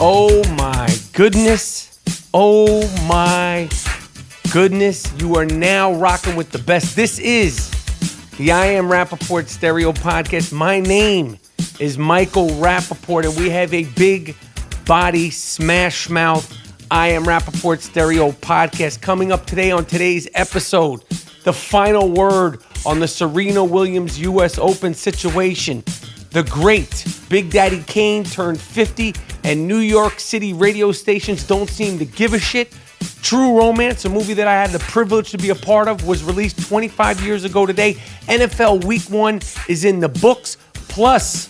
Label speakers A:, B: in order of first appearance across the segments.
A: Oh my goodness. Oh my goodness. You are now rocking with the best. This is the I Am Rapaport Stereo Podcast. My name is Michael Rapaport, and we have a big body smash mouth I Am Rapaport Stereo Podcast coming up today on today's episode. The final word on the Serena Williams U.S. Open situation. The great Big Daddy Kane turned 50, and New York City radio stations don't seem to give a shit. True Romance, a movie that I had the privilege to be a part of, was released 25 years ago today. NFL Week 1 is in the books. Plus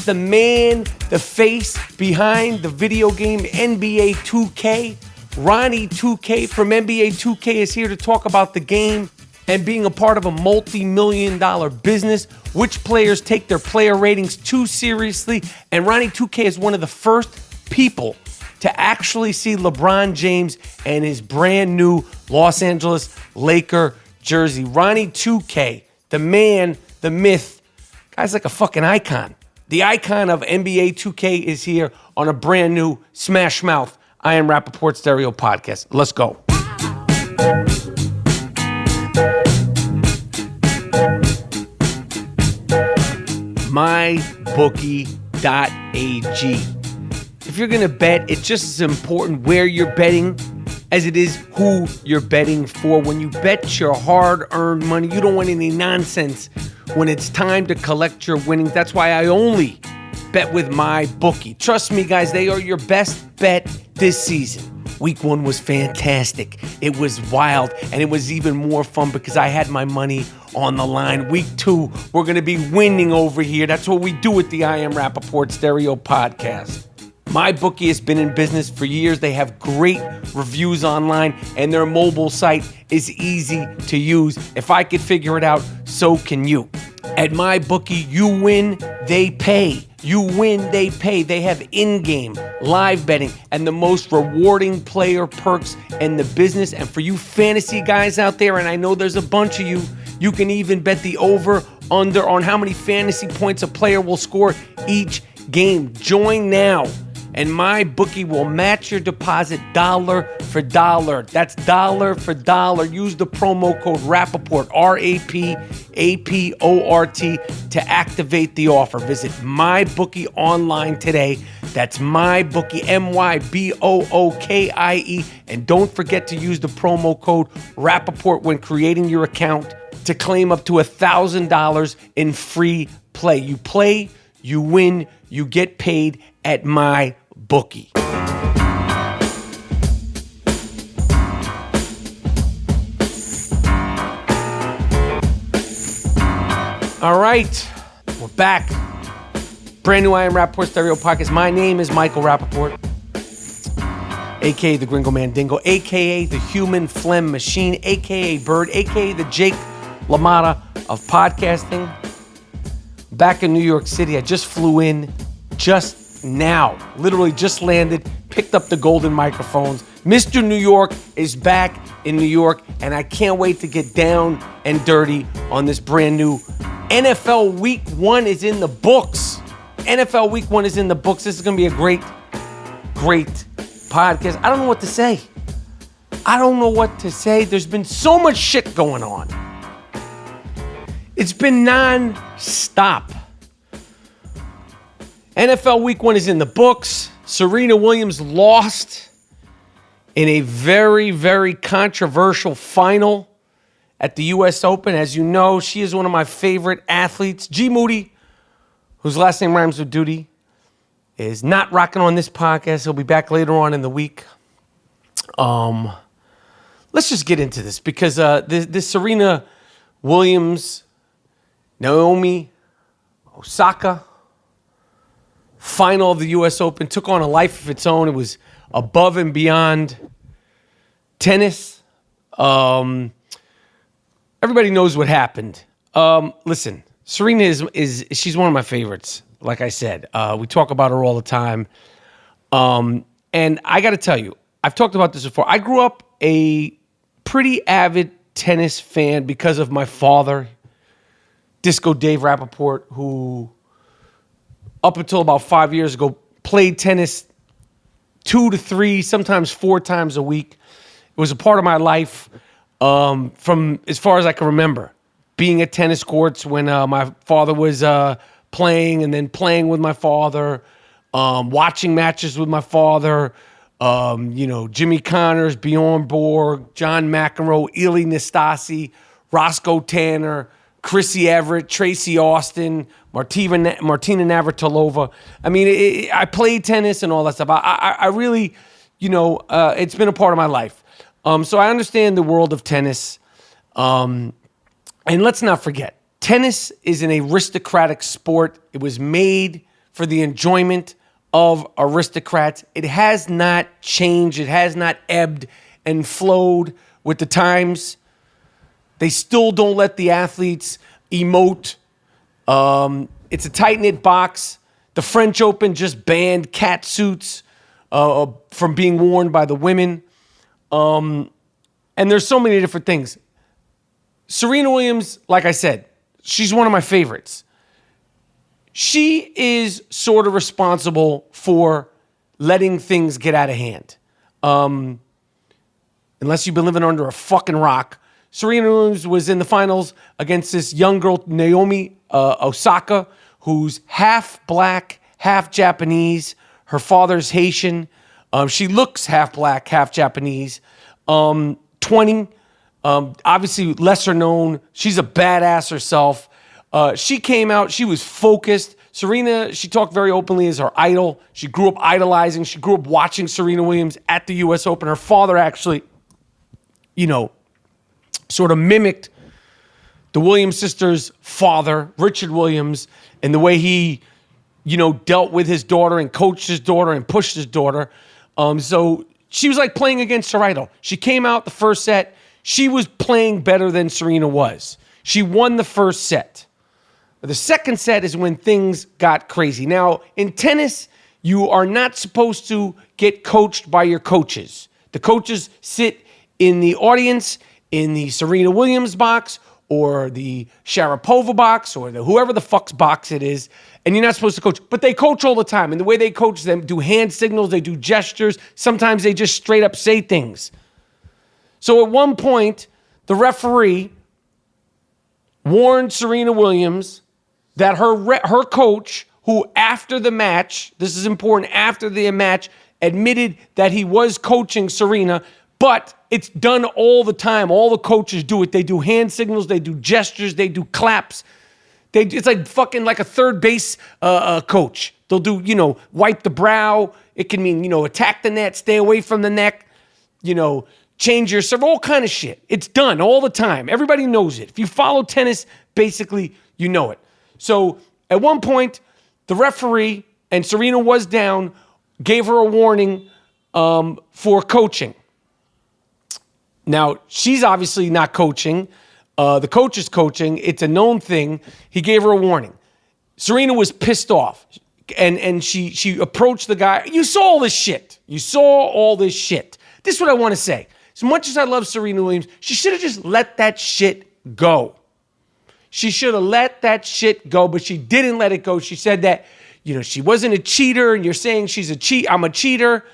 A: the man, the face behind the video game NBA 2K, Ronnie 2K from NBA 2K is here to talk about the game and being a part of a multi-million-dollar business, which players take their player ratings too seriously. And Ronnie 2K is one of the first people to actually see LeBron James and his brand new Los Angeles Laker jersey. Ronnie 2K, the man, the myth, guy's like a fucking icon. The icon of NBA 2K is here on a brand new Smash Mouth I Am Rapaport Stereo Podcast. Let's go. MyBookie.ag. If you're going to bet, it's just as important where you're betting as it is who you're betting for. When you bet your hard-earned money, you don't want any nonsense when it's time to collect your winnings. That's why I only bet with MyBookie. Trust me, guys, they are your best bet this season. Week 1 was fantastic. It was wild, and it was even more fun because I had my money on the line. Week 2, we're going to be winning over here. That's what we do with the I Am Rapaport Stereo Podcast. MyBookie has been in business for years. They have great reviews online, and their mobile site is easy to use. If I could figure it out, so can you. At MyBookie, you win, they pay. You win, they pay. They have in-game, live betting, and the most rewarding player perks in the business. And for you fantasy guys out there, and I know there's a bunch of you, you can even bet the over-under on how many fantasy points a player will score each game. Join now, and MyBookie will match your deposit dollar for dollar. That's dollar for dollar. Use the promo code Rapaport, RAPAPORT, to activate the offer. Visit MyBookie online today. That's MyBookie, MyBookie. And don't forget to use the promo code Rapaport when creating your account to claim up to $1,000 in free play. You play, you win, you get paid at MyBookie. All right, we're back. Brand new I Am Rapaport Stereo Podcast. My name is Michael Rapaport, a.k.a. the Gringo Mandingo, a.k.a. the Human Phlegm Machine, a.k.a. Bird, a.k.a. the Jake LaMotta of podcasting. Back in New York City, I just flew in just now, literally just landed, picked up the golden microphones. Mr. New York is back in New York, and I can't wait to get down and dirty on this brand new NFL Week 1 is in the books. NFL Week 1 is in the books. This is going to be a great podcast. I don't know what to say. There's been so much shit going on. It's been non-stop. NFL Week 1 is in the books. Serena Williams lost in a very, very controversial final at the U.S. Open. As you know, she is one of my favorite athletes. G. Moody, whose last name rhymes with duty, is not rocking on this podcast. He'll be back later on in the week. Let's just get into this because this Serena Williams, Naomi Osaka final of the U.S. Open took on a life of its own. It was above and beyond tennis. Everybody knows what happened. Listen, Serena is she's one of my favorites. Like I said, we talk about her all the time. And I got to tell you, I've talked about this before. I grew up a pretty avid tennis fan because of my father, Disco Dave Rapaport, who up until about 5 years ago played tennis 2 to 3, sometimes 4 times a week. It was a part of my life from as far as I can remember. Being at tennis courts when my father was playing, and then playing with my father, watching matches with my father, Jimmy Connors, Bjorn Borg, John McEnroe, Ili Nastasi, Roscoe Tanner, Chrissy Everett, Tracy Austin, Martina Navratilova. I mean, I played tennis and all that stuff. I really, it's been a part of my life. So I understand the world of tennis. And let's not forget, tennis is an aristocratic sport. It was made for the enjoyment of aristocrats. It has not changed. It has not ebbed and flowed with the times. They still don't let the athletes emote. It's a tight-knit box. The French Open just banned cat suits from being worn by the women. And there's so many different things. Serena Williams, like I said, she's one of my favorites. She is sort of responsible for letting things get out of hand. Unless you've been living under a fucking rock. Serena Williams was in the finals against this young girl, Naomi Osaka, who's half black, half Japanese. Her father's Haitian. She looks half black, half Japanese. 20, obviously lesser known. She's a badass herself. She came out, she was focused. Serena, she talked very openly as her idol. She grew up idolizing. She grew up watching Serena Williams at the U.S. Open. Her father actually, sort of mimicked the Williams sisters' father, Richard Williams, and the way he, dealt with his daughter and coached his daughter and pushed his daughter. So she was like playing against her idol. She came out the first set. She was playing better than Serena was. She won the first set. The second set is when things got crazy. Now, in tennis, you are not supposed to get coached by your coaches. The coaches sit in the audience in the Serena Williams box or the Sharapova box or the whoever the fuck's box it is, and you're not supposed to coach. But they coach all the time, and the way they coach them, do hand signals, they do gestures. Sometimes they just straight up say things. So at one point, the referee warned Serena Williams that her coach, who after the match, this is important, after the match, admitted that he was coaching Serena, but it's done all the time. All the coaches do it. They do hand signals, they do gestures, they do claps. It's like fucking like a third base coach. They'll do, wipe the brow. It can mean, attack the net, stay away from the neck, change your serve, all kind of shit. It's done all the time. Everybody knows it. If you follow tennis, basically, you know it. So at one point, the referee, and Serena was down, gave her a warning for coaching. Now, she's obviously not coaching. The coach is coaching. It's a known thing. He gave her a warning. Serena was pissed off, and she approached the guy. You saw all this shit. This is what I want to say. As much as I love Serena Williams, she should have just let that shit go. She should have let that shit go, but she didn't let it go. She said that, she wasn't a cheater, and you're saying I'm a cheater.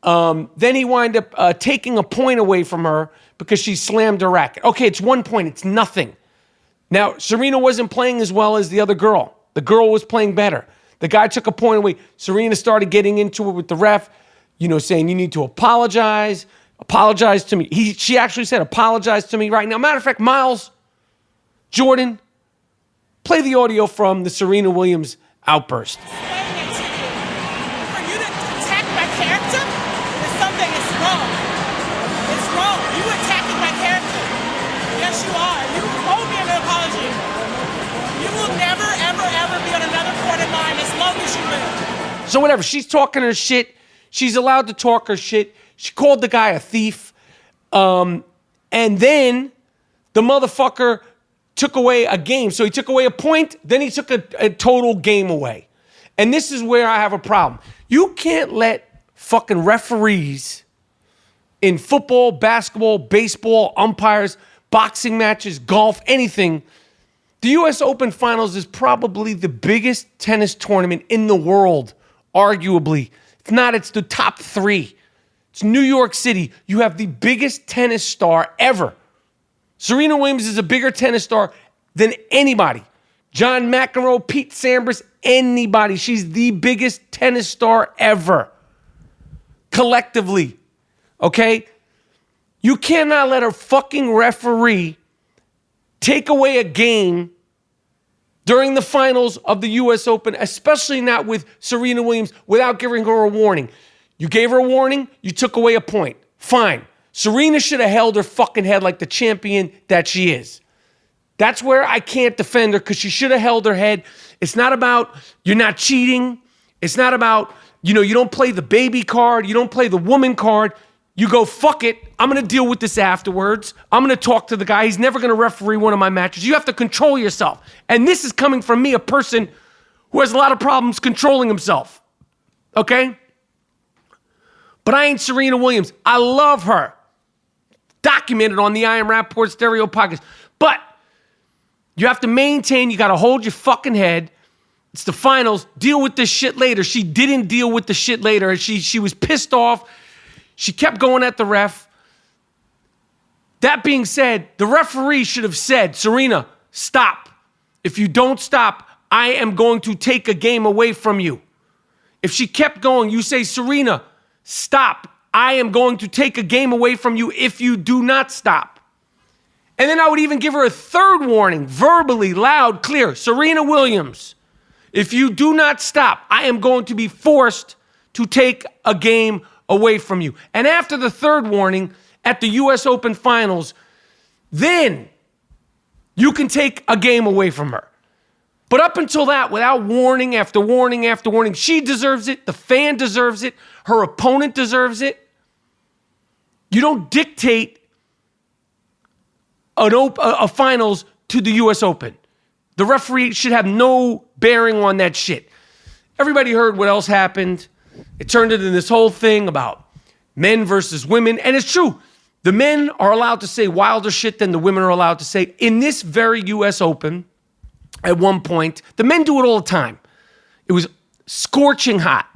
A: Then he wound up taking a point away from her because she slammed her racket. Okay, it's 1 point. It's nothing. Now, Serena wasn't playing as well as the other girl. The girl was playing better. The guy took a point away. Serena started getting into it with the ref, saying you need to apologize. Apologize to me. She actually said, apologize to me right now. Matter of fact, Miles, Jordan, play the audio from the Serena Williams outburst.
B: For you to attack my character is something that's wrong. It's wrong. You attacking my character. Yes, you are. You owe me an apology. You will never, ever, ever be on another court of mine as long as you live.
A: So whatever. She's talking her shit. She's allowed to talk her shit. She called the guy a thief. And then the motherfucker took away a game. So he took away a point, then he took a total game away. And this is where I have a problem. You can't let fucking referees in football, basketball, baseball, umpires, boxing matches, golf, anything. The U.S. Open Finals is probably the biggest tennis tournament in the world, arguably. If not, it's the top 3. It's New York City. You have the biggest tennis star ever. Serena Williams is a bigger tennis star than anybody. John McEnroe, Pete Sampras, anybody. She's the biggest tennis star ever. Collectively. Okay? You cannot let a fucking referee take away a game during the finals of the U.S. Open, especially not with Serena Williams, without giving her a warning. You gave her a warning, you took away a point. Fine. Serena should have held her fucking head like the champion that she is. That's where I can't defend her, because she should have held her head. It's not about you're not cheating. It's not about, you don't play the baby card. You don't play the woman card. You go, fuck it. I'm going to deal with this afterwards. I'm going to talk to the guy. He's never going to referee one of my matches. You have to control yourself. And this is coming from me, a person who has a lot of problems controlling himself. Okay? But I ain't Serena Williams. I love her. Documented on the I Am Rapaport Stereo podcast. But you have to maintain, you got to hold your fucking head. It's the finals. Deal with this shit later. She didn't deal with the shit later. She was pissed off. She kept going at the ref. That being said, the referee should have said, Serena, stop. If you don't stop, I am going to take a game away from you. If she kept going, you say, Serena, stop. I am going to take a game away from you if you do not stop. And then I would even give her a third warning, verbally, loud, clear. Serena Williams, if you do not stop, I am going to be forced to take a game away from you. And after the third warning at the U.S. Open Finals, then you can take a game away from her. But up until that, without warning after warning after warning, she deserves it. The fan deserves it. Her opponent deserves it. You don't dictate a finals to the U.S. Open. The referee should have no bearing on that shit. Everybody heard what else happened. It turned into this whole thing about men versus women. And it's true. The men are allowed to say wilder shit than the women are allowed to say. In this very U.S. Open, at one point, the men do it all the time. It was scorching hot.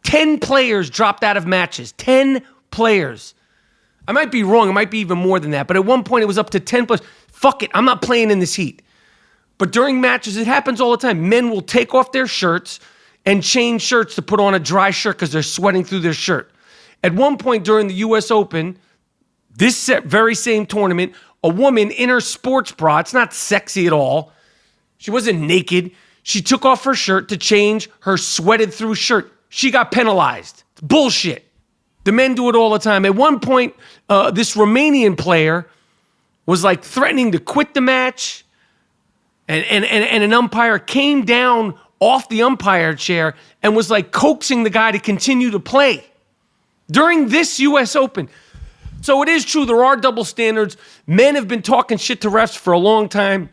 A: 10 players dropped out of matches. 10 players. I might be wrong. It might be even more than that. But at one point, it was up to 10 players. Fuck it. I'm not playing in this heat. But during matches, it happens all the time. Men will take off their shirts and change shirts to put on a dry shirt because they're sweating through their shirt. At one point during the U.S. Open, this very same tournament, a woman in her sports bra, it's not sexy at all. She wasn't naked. She took off her shirt to change her sweated through shirt. She got penalized. It's bullshit. The men do it all the time. At one point, this Romanian player was like threatening to quit the match, and an umpire came down off the umpire chair and was like coaxing the guy to continue to play during this U.S. Open. So it is true, there are double standards. Men have been talking shit to refs for a long time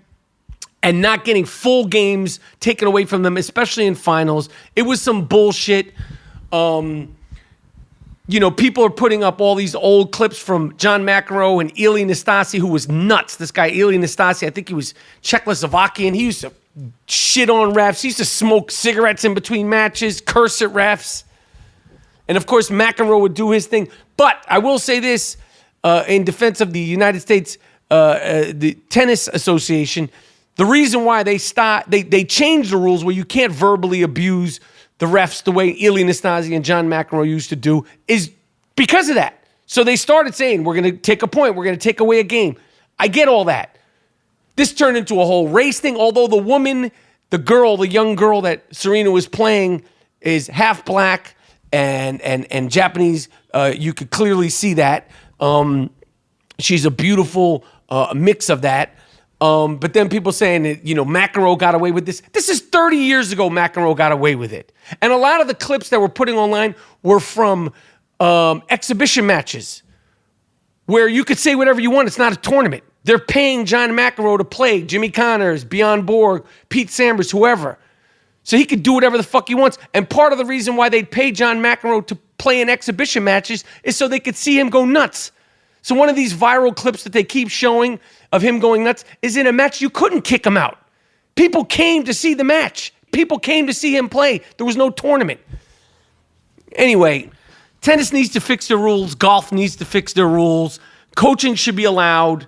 A: and not getting full games taken away from them, especially in finals. It was some bullshit. People are putting up all these old clips from John McEnroe and Ili Nastase, who was nuts. This guy, Ili Nastase, I think he was Czechoslovakian. He used to shit on refs. He used to smoke cigarettes in between matches, curse at refs. And, of course, McEnroe would do his thing. But I will say this in defense of the United States the Tennis Association. The reason why they changed the rules where you can't verbally abuse the refs the way Ili Nastase and John McEnroe used to do is because of that. So they started saying, we're going to take a point. We're going to take away a game. I get all that. This turned into a whole race thing, although the woman, the young girl that Serena was playing is half black and Japanese. You could clearly see that. She's a beautiful mix of that. But then people saying that, McEnroe got away with this. This is 30 years ago McEnroe got away with it. And a lot of the clips that we're putting online were from exhibition matches where you could say whatever you want. It's not a tournament. They're paying John McEnroe to play Jimmy Connors, Bjorn Borg, Pete Sampras, whoever. So he could do whatever the fuck he wants. And part of the reason why they'd pay John McEnroe to play in exhibition matches is so they could see him go nuts. So one of these viral clips that they keep showing of him going nuts is in a match you couldn't kick him out. People came to see the match. People came to see him play. There was no tournament. Anyway, tennis needs to fix their rules. Golf needs to fix their rules. Coaching should be allowed.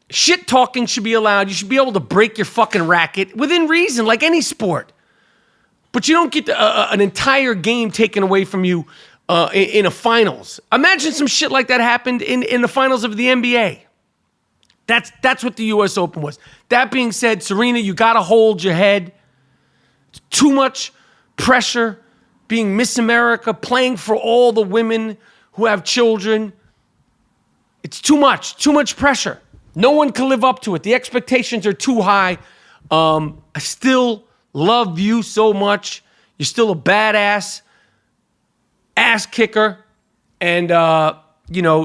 A: Shit talking should be allowed. You should be able to break your fucking racket within reason, like any sport. But you don't get an entire game taken away from you in a finals. Imagine some shit like that happened in the finals of the NBA. That's what the U.S. Open was. That being said, Serena, you got to hold your head. It's too much pressure being Miss America, playing for all the women who have children. It's too much pressure. No one can live up to it. The expectations are too high. I still love you so much. You're still a badass ass kicker. And,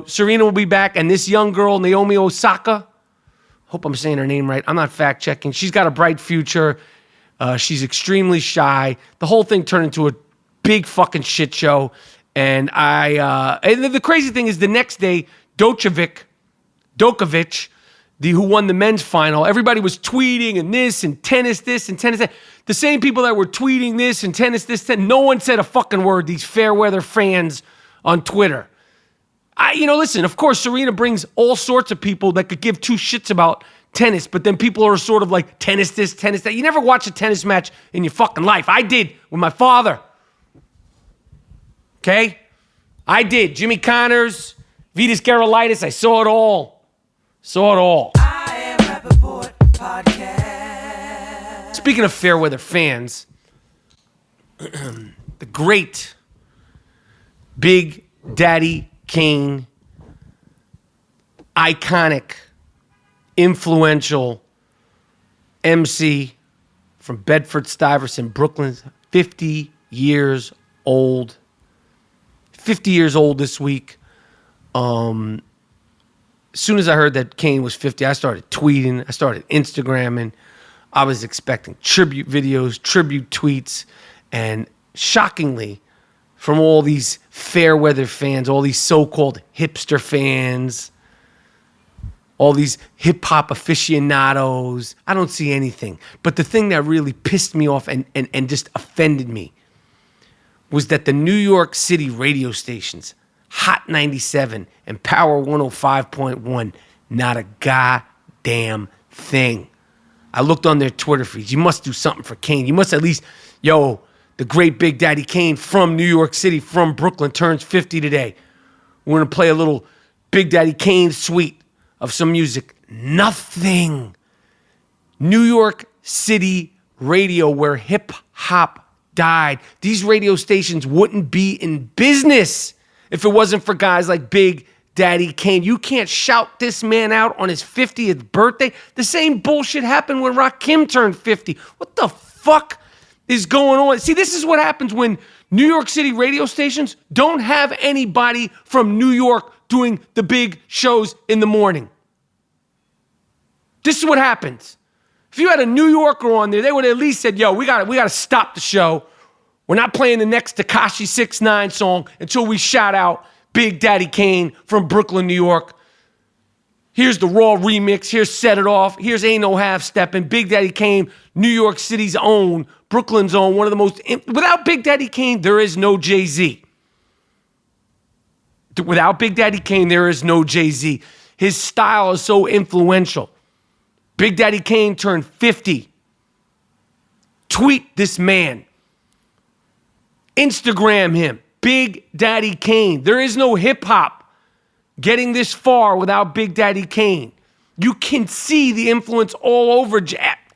A: Serena will be back. And this young girl, Naomi Osaka, hope I'm saying her name right. I'm not fact checking. She's got a bright future. She's extremely shy. The whole thing turned into a big fucking shit show. And and the crazy thing is the next day, Djokovic, who won the men's final, everybody was tweeting and this and tennis this and tennis that. The same people that were tweeting this and tennis this, no one said a fucking word, these fair weather fans on Twitter. Listen, of course, Serena brings all sorts of people that could give two shits about tennis, but then people are sort of like, tennis this, tennis that. You never watch a tennis match in your fucking life. I did with my father. Okay? I did. Jimmy Connors, Vitas Gerulaitis, I saw it all. I Am Rapaport podcast. Speaking of fair weather fans, the great Big Daddy Kane, iconic, influential MC from Bedford-Stuyvesant, Brooklyn, 50 years old. 50 years old this week. As soon as I heard that Kane was 50, I started tweeting, I started Instagramming. I was expecting tribute videos, tribute tweets, and shockingly, from all these fair weather fans, all these so-called hipster fans, all these hip-hop aficionados, I don't see anything. But the thing that really pissed me off and just offended me was that the New York City radio stations, Hot 97 and Power 105.1, not a goddamn thing. I looked on their Twitter feeds. You must do something for Kane. You must at least, the great Big Daddy Kane from New York City, from Brooklyn, turns 50 today. We're going to play a little Big Daddy Kane suite of some music. Nothing. New York City radio, where hip-hop died. These radio stations wouldn't be in business if it wasn't for guys like Big Daddy Kane. You can't shout this man out on his 50th birthday. The same bullshit happened when Rakim turned 50. What the fuck is going on? See, this is what happens when New York City radio stations don't have anybody from New York doing the big shows in the morning. This is what happens. If you had a New Yorker on there, they would have at least said, we gotta stop the show. We're not playing the next Tekashi 6ix9ine song until we shout out Big Daddy Kane from Brooklyn, New York. Here's the Raw remix. Here's Set It Off. Here's Ain't No Half Steppin'. Big Daddy Kane, New York City's own, Brooklyn's own, one of the most... Without Big Daddy Kane, there is no Jay-Z. Without Big Daddy Kane, there is no Jay-Z. His style is so influential. Big Daddy Kane turned 50. Tweet this man. Instagram him. Big Daddy Kane. There is no hip-hop getting this far without Big Daddy Kane. You can see the influence all over.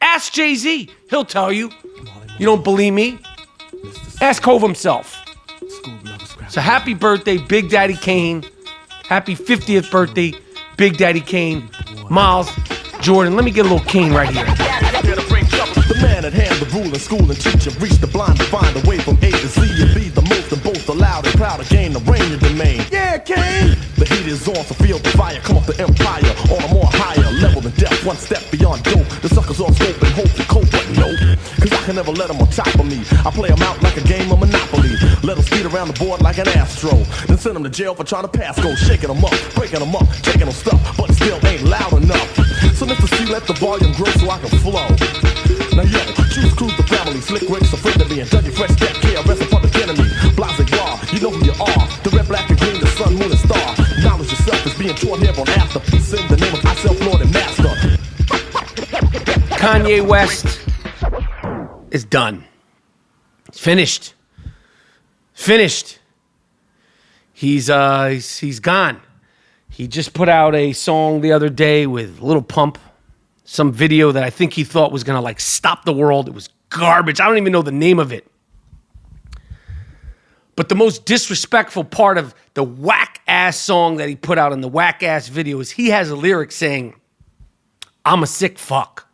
A: Ask Jay-Z. He'll tell you. You don't believe me? Ask Hov himself. So happy birthday, Big Daddy Kane. Happy 50th birthday, Big Daddy Kane. Miles, Jordan, let me get a little Kane right here.
C: The man at hand, the ruler, school and teacher, reach the blind to find a way from A to Z and be the most and both allowed and proud to gain the reign and domain. Yeah, Kane! The heat is on, so feel the fire, come up the empire on a more higher level than death, one step beyond dope. The suckers all scope and hope to cope, but nope, cause I can never let them on top of me. I play them out like a game of Monopoly, let them speed around the board like an Astro, then send them to jail for trying to pass go, shaking them up, breaking them up, taking them stuff, but still ain't loud enough. So Mr. C, let the volume grow so I can flow. Now yo, choose cruise the family, slick Rick's a friend of me, and Dougie Fresh, that care, rest upon the enemy. short hair on after. Sing the name of myself, Lord and Master.
A: Kanye West is done. It's finished. Finished. He's gone. He just put out a song the other day with Lil Pump. Some video that I think he thought was gonna stop the world. It was garbage. I don't even know the name of it. But the most disrespectful part of the whack-ass song that he put out in the whack-ass video is he has a lyric saying, "I'm a sick fuck."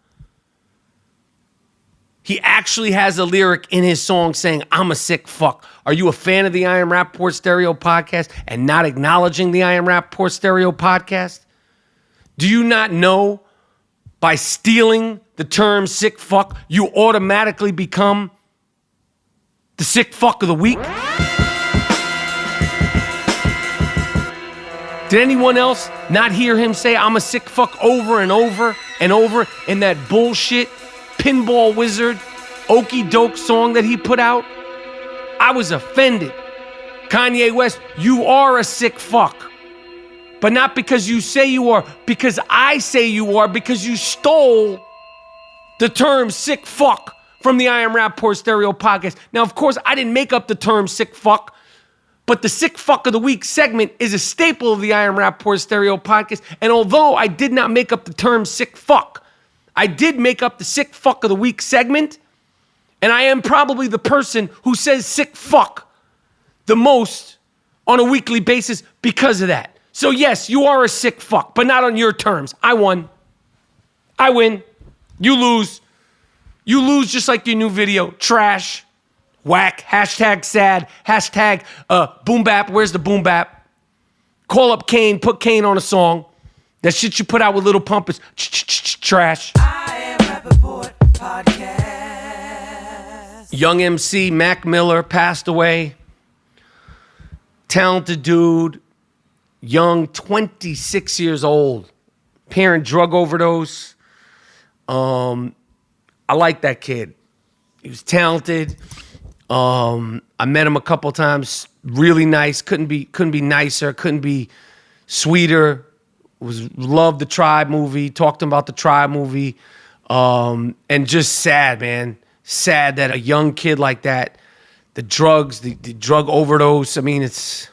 A: He actually has a lyric in his song saying, "I'm a sick fuck." Are you a fan of the I Am Rapaport Stereo podcast and not acknowledging the I Am Rapaport Stereo podcast? Do you not know by stealing the term sick fuck, you automatically become the sick fuck of the week? Did anyone else not hear him say, "I'm a sick fuck" over and over and over in that bullshit Pinball Wizard Okie Doke song that he put out? I was offended. Kanye West, you are a sick fuck. But not because you say you are, because I say you are, because you stole the term sick fuck from the I Am Rapaport Stereo podcast. Now, of course, I didn't make up the term sick fuck, but the sick fuck of the week segment is a staple of the I Am Rapaport Stereo podcast. And although I did not make up the term sick fuck, I did make up the sick fuck of the week segment. And I am probably the person who says sick fuck the most on a weekly basis because of that. So yes, you are a sick fuck, but not on your terms. I won. I win. You lose. You lose just like your new video. Trash. Whack. Hashtag sad. Hashtag boom bap. Where's the boom bap? Call up Kane. Put Kane on a song. That shit you put out with Lil Pump is trash.
D: I Am Rapaport podcast.
A: Young MC Mac Miller passed away. Talented dude. Young, 26 years old. Parent drug overdose. I like that kid. He was talented. I met him a couple times. Really nice. Couldn't be nicer. Couldn't be sweeter. Loved the Tribe movie. Talked to him about the Tribe movie. And just sad, man. Sad that a young kid like that, the drugs, the drug overdose. I mean, it's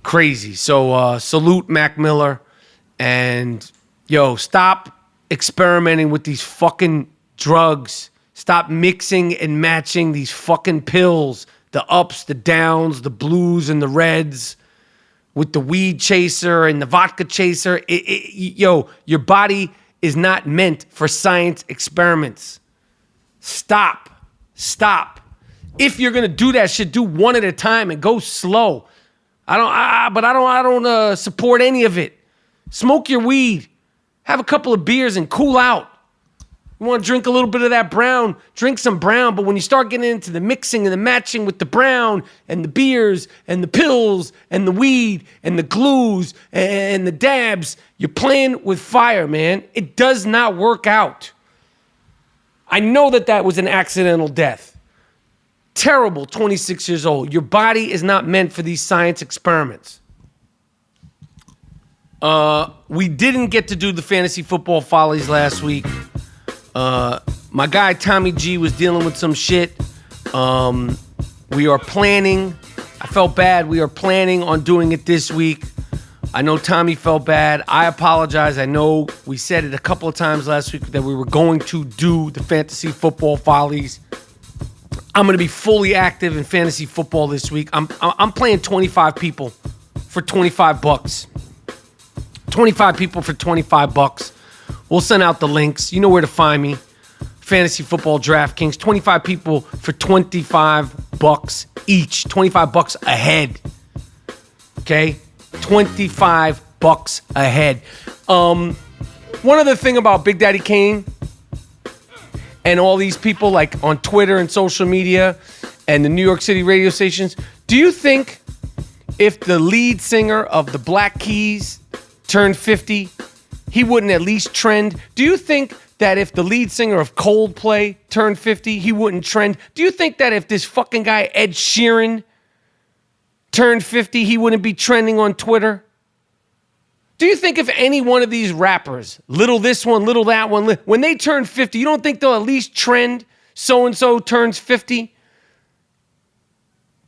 A: crazy. So salute Mac Miller. And yo, stop experimenting with these fucking drugs. Stop mixing and matching these fucking pills. The ups, the downs, the blues and the reds. With the weed chaser and the vodka chaser. Yo, your body is not meant for science experiments. Stop. If you're gonna do that shit, do one at a time and go slow. I don't support any of it. Smoke your weed. Have a couple of beers and cool out. You want to drink a little bit of that brown, drink some brown. But when you start getting into the mixing and the matching with the brown and the beers and the pills and the weed and the glues and the dabs, you're playing with fire, man. It does not work out. I know that was an accidental death. Terrible, 26 years old. Your body is not meant for these science experiments. We didn't get to do the fantasy football follies last week. My guy Tommy G was dealing with some shit. We are planning. I felt bad. We are planning on doing it this week. I know Tommy felt bad. I apologize. I know we said it a couple of times last week that we were going to do the fantasy football follies. I'm going to be fully active in fantasy football this week. I'm playing 25 people for $25. 25 people for $25. We'll send out the links. You know where to find me. Fantasy Football DraftKings. 25 people for $25 each. $25 a head. Okay? $25 a head. One other thing about Big Daddy Kane and all these people like on Twitter and social media and the New York City radio stations, do you think if the lead singer of the Black Keys turned 50, he wouldn't at least trend? Do you think that if the lead singer of Coldplay turned 50, he wouldn't trend? Do you think that if this fucking guy Ed Sheeran turned 50, he wouldn't be trending on Twitter? Do you think if any one of these rappers, little this one, little that one, when they turn 50, you don't think they'll at least trend so-and-so turns 50?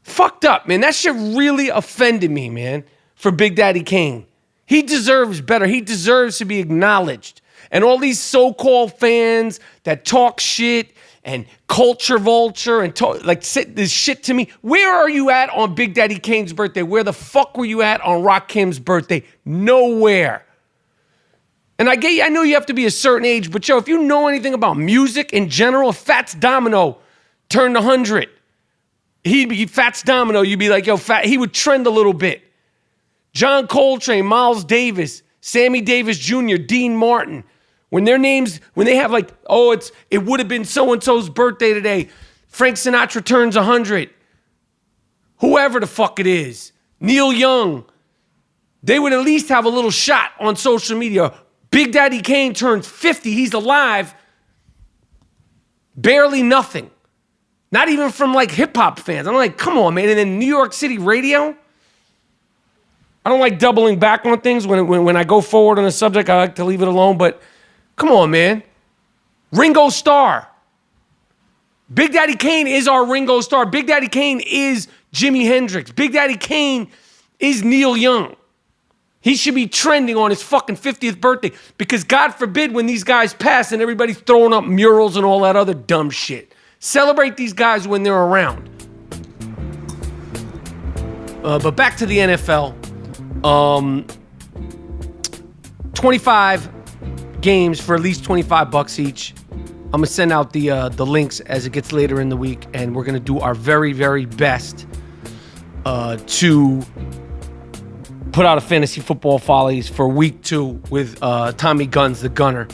A: Fucked up, man. That shit really offended me, man, for Big Daddy Kane. He deserves better. He deserves to be acknowledged. And all these so-called fans that talk shit and culture vulture and sit this shit to me. Where are you at on Big Daddy Kane's birthday? Where the fuck were you at on Rakim's birthday? Nowhere. And I know you have to be a certain age, but yo, if you know anything about music in general, if Fats Domino turned 100, he'd be Fats Domino. You'd be like, yo, he would trend a little bit. John Coltrane, Miles Davis, Sammy Davis Jr., Dean Martin. When their names, when they have like, it would have been so-and-so's birthday today. Frank Sinatra turns 100. Whoever the fuck it is. Neil Young. They would at least have a little shot on social media. Big Daddy Kane turns 50. He's alive. Barely nothing. Not even from like hip-hop fans. I'm like, come on, man. And then New York City radio. I don't like doubling back on things. When I go forward on a subject, I like to leave it alone. But come on, man. Ringo Starr. Big Daddy Kane is our Ringo Starr. Big Daddy Kane is Jimi Hendrix. Big Daddy Kane is Neil Young. He should be trending on his fucking 50th birthday because God forbid when these guys pass and everybody's throwing up murals and all that other dumb shit. Celebrate these guys when they're around. But back to the NFL. 25 games for at least $25 each. I'm gonna send out the links as it gets later in the week, and we're gonna do our very, very best to put out a fantasy football follies for week 2 with Tommy Guns, the Gunner,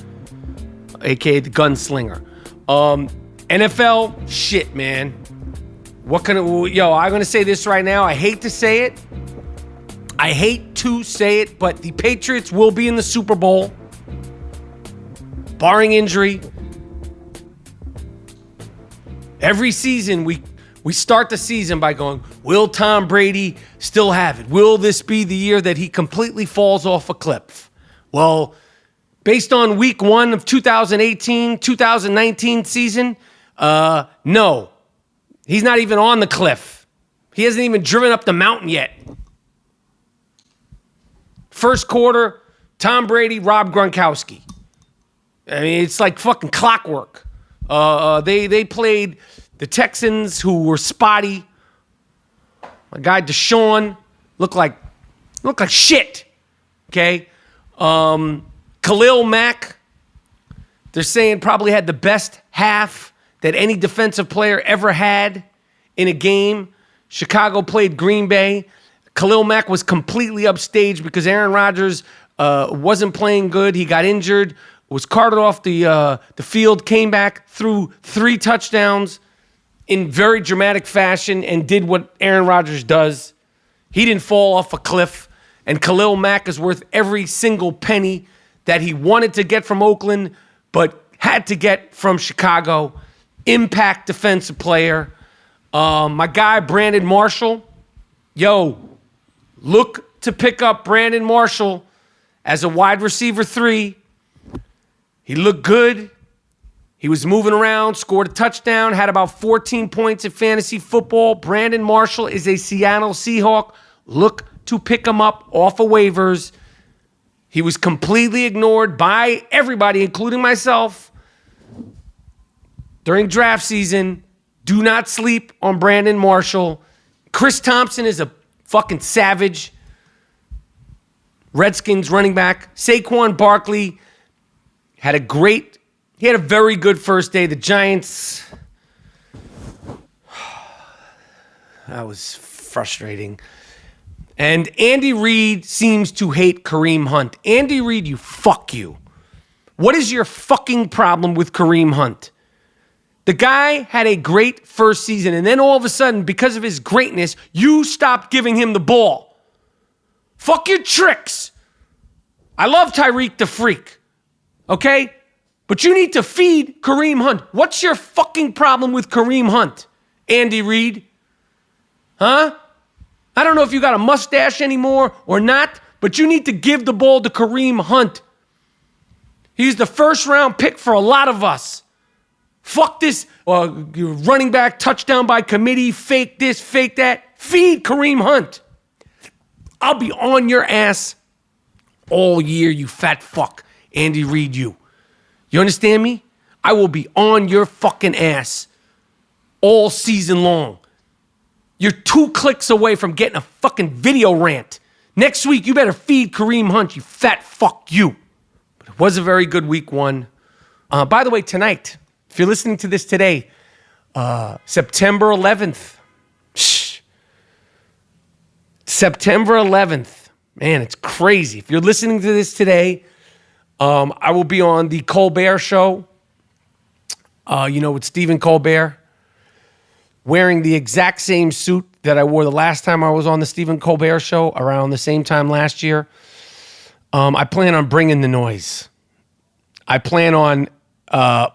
A: aka the Gunslinger. NFL shit, man. I'm gonna say this right now. I hate to say it, but the Patriots will be in the Super Bowl, barring injury. Every season, we start the season by going, will Tom Brady still have it? Will this be the year that he completely falls off a cliff? Well, based on week 1 of 2018-2019 season, no. He's not even on the cliff. He hasn't even driven up the mountain yet. First quarter, Tom Brady, Rob Gronkowski. I mean, it's like fucking clockwork. They played the Texans, who were spotty. My guy Deshaun looked like shit. Okay, Khalil Mack, they're saying probably had the best half that any defensive player ever had in a game. Chicago played Green Bay. Khalil Mack was completely upstaged because Aaron Rodgers wasn't playing good. He got injured, was carted off the field, came back, threw 3 touchdowns in very dramatic fashion and did what Aaron Rodgers does. He didn't fall off a cliff, and Khalil Mack is worth every single penny that he wanted to get from Oakland but had to get from Chicago. Impact defensive player. My guy, Brandon Marshall. Look to pick up Brandon Marshall as a wide receiver 3. He looked good. He was moving around, scored a touchdown, had about 14 points in fantasy football. Brandon Marshall is a Seattle Seahawk. Look to pick him up off of waivers. He was completely ignored by everybody, including myself, during draft season. Do not sleep on Brandon Marshall. Chris Thompson is a fucking savage. Redskins running back. Saquon Barkley had a very good first day. The Giants, that was frustrating. And Andy Reid seems to hate Kareem Hunt. Andy Reid, fuck you. What is your fucking problem with Kareem Hunt? The guy had a great first season, and then all of a sudden, because of his greatness, you stopped giving him the ball. Fuck your tricks. I love Tyreek the Freak, okay? But you need to feed Kareem Hunt. What's your fucking problem with Kareem Hunt, Andy Reid? Huh? I don't know if you got a mustache anymore or not, but you need to give the ball to Kareem Hunt. He's the first round pick for a lot of us. Fuck this running back, touchdown by committee, fake this, fake that. Feed Kareem Hunt. I'll be on your ass all year, you fat fuck. Andy Reid, you. You understand me? I will be on your fucking ass all season long. You're 2 clicks away from getting a fucking video rant. Next week, you better feed Kareem Hunt, you fat fuck, you. But it was a very good week 1. By the way, tonight, if you're listening to this today, September 11th. September 11th. Man, it's crazy. If you're listening to this today, I will be on the Colbert show, with Stephen Colbert, wearing the exact same suit that I wore the last time I was on the Stephen Colbert show around the same time last year. I plan on bringing the noise. I plan on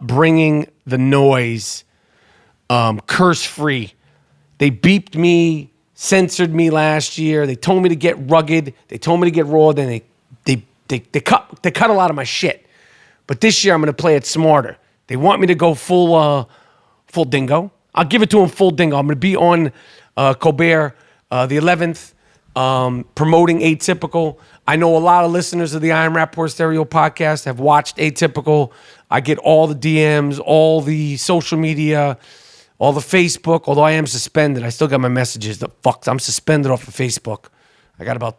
A: bringing the noise curse-free. They beeped me, censored me last year. They told me to get rugged. They told me to get raw. Then they cut a lot of my shit. But this year I'm going to play it smarter. They want me to go full Dingo. I'll give it to them full Dingo. I'm going to be on Colbert the 11th, promoting Atypical. I know a lot of listeners of the I Am Rapaport Stereo podcast have watched Atypical. I get all the DMs, all the social media, all the Facebook. Although I am suspended, I still got my messages. I'm suspended off of Facebook. I got about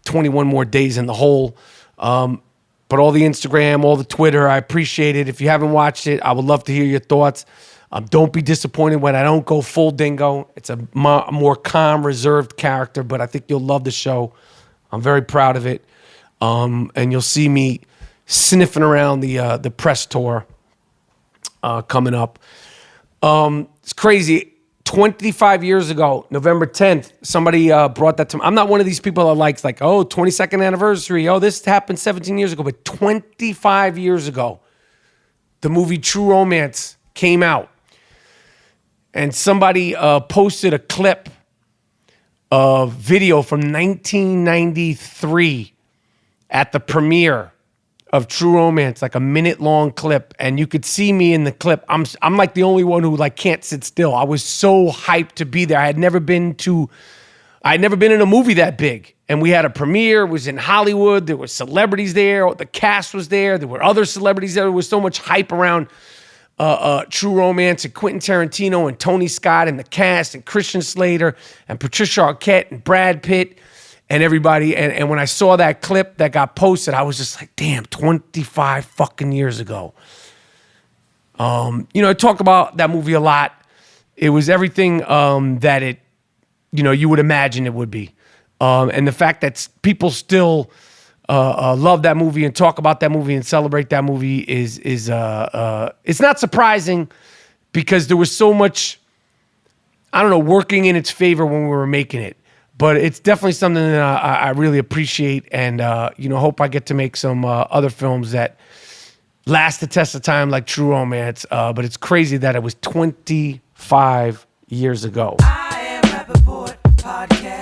A: 21 more days in the hole. But all the Instagram, all the Twitter, I appreciate it. If you haven't watched it, I would love to hear your thoughts. Don't be disappointed when I don't go full Dingo. It's a more calm, reserved character, but I think you'll love the show. I'm very proud of it. And you'll see me sniffing around the press tour coming up. It's crazy. 25 years ago, November 10th, somebody brought that to me. I'm not one of these people that likes 22nd anniversary. Oh, this happened 17 years ago. But 25 years ago, the movie True Romance came out. And somebody posted a clip of video from 1993 at the premiere of True Romance, like a minute-long clip. And you could see me in the clip. I'm like the only one who can't sit still. I was so hyped to be there. I had never been in a movie that big. And we had a premiere. It was in Hollywood. There were celebrities there. The cast was there. There were other celebrities there. There was so much hype around True Romance and Quentin Tarantino and Tony Scott and the cast and Christian Slater and Patricia Arquette and Brad Pitt and everybody. And when I saw that clip that got posted, I was just like, damn, 25 fucking years ago. I talk about that movie a lot. It was everything that it, you would imagine it would be. And the fact that people still love that movie and talk about that movie and celebrate that movie is it's not surprising because there was so much, working in its favor when we were making it. But it's definitely something that I really appreciate and, hope I get to make some other films that last the test of time like True Romance. But it's crazy that it was 25 years ago.
D: I Am Rapaport Podcast.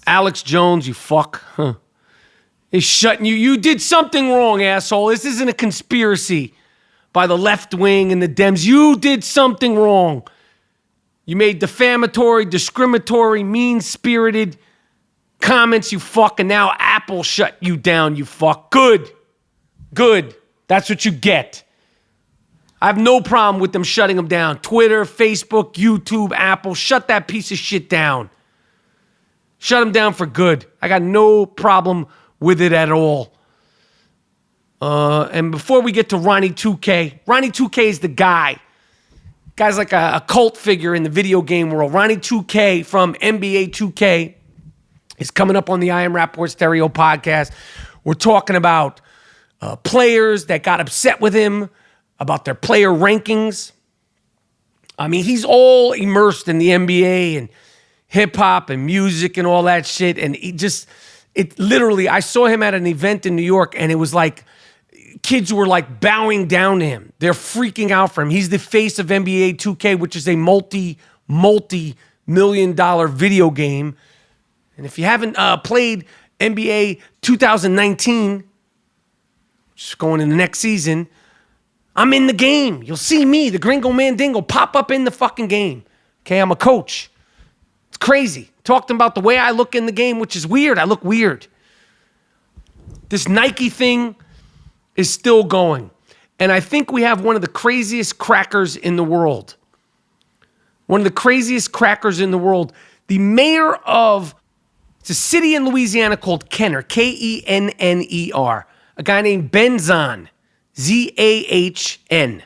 A: Alex Jones, you fuck. Is shutting you. You did something wrong, asshole. This isn't a conspiracy by the left wing and the Dems. You did something wrong. You made defamatory, discriminatory, mean-spirited comments, you fuck, and now Apple shut you down, you fuck. Good. That's what you get. I have no problem with them shutting them down. Twitter, Facebook, YouTube, Apple, shut that piece of shit down. Shut them down for good. I got no problem with it at all. And before we get to Ronnie 2K, Ronnie 2K is the guy. Guy's like a cult figure in the video game world. Ronnie 2K from NBA 2K is coming up on the I Am Rapaport Stereo podcast. We're talking about players that got upset with him, about their player rankings. I mean, he's all immersed in the NBA and hip-hop and music and all that shit. And literally, I saw him at an event in New York, and it was like kids were like bowing down to him. They're freaking out for him. He's the face of NBA 2K, which is a multi-million-dollar video game. And if you haven't played NBA 2019, just going in the next season, I'm in the game. You'll see me, the Gringo Mandingo, pop up in the fucking game. Okay, I'm a coach. It's crazy. Talking about the way I look in the game, which is weird. I look weird. This Nike thing is still going. And I think we have one of the craziest crackers in the world. One of the craziest crackers in the world. The mayor of, it's a city in Louisiana called Kenner, Kenner. A guy named Zahn, Zahn.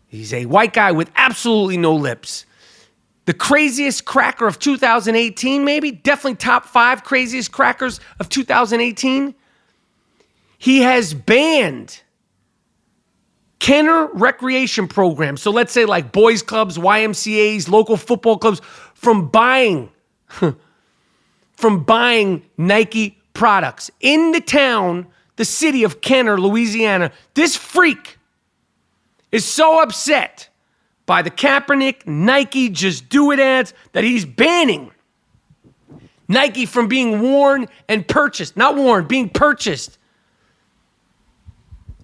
A: He's a white guy with absolutely no lips. The craziest cracker of 2018, maybe? Definitely top 5 craziest crackers of 2018. He has banned Kenner recreation programs, so let's say like boys clubs, YMCAs, local football clubs, from buying Nike products. In the town, the city of Kenner, Louisiana, this freak is so upset by the Kaepernick, Nike, Just Do It ads that he's banning Nike from being worn and purchased. Not worn, being purchased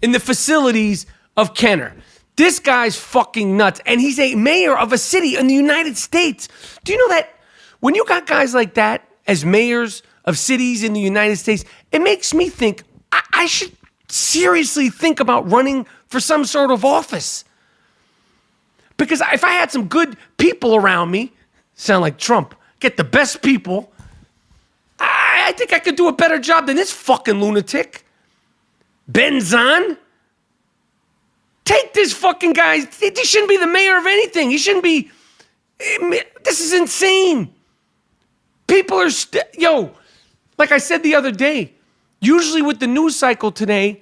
A: in the facilities of Kenner. This guy's fucking nuts. And he's a mayor of a city in the United States. Do you know that when you got guys like that as mayors of cities in the United States, it makes me think I should seriously think about running for some sort of office. Because if I had some good people around me, sound like Trump, get the best people, I think I could do a better job than this fucking lunatic. Zahn? Take this fucking guy. He shouldn't be the mayor of anything. He shouldn't be. This is insane. People are like I said the other day, usually with the news cycle today,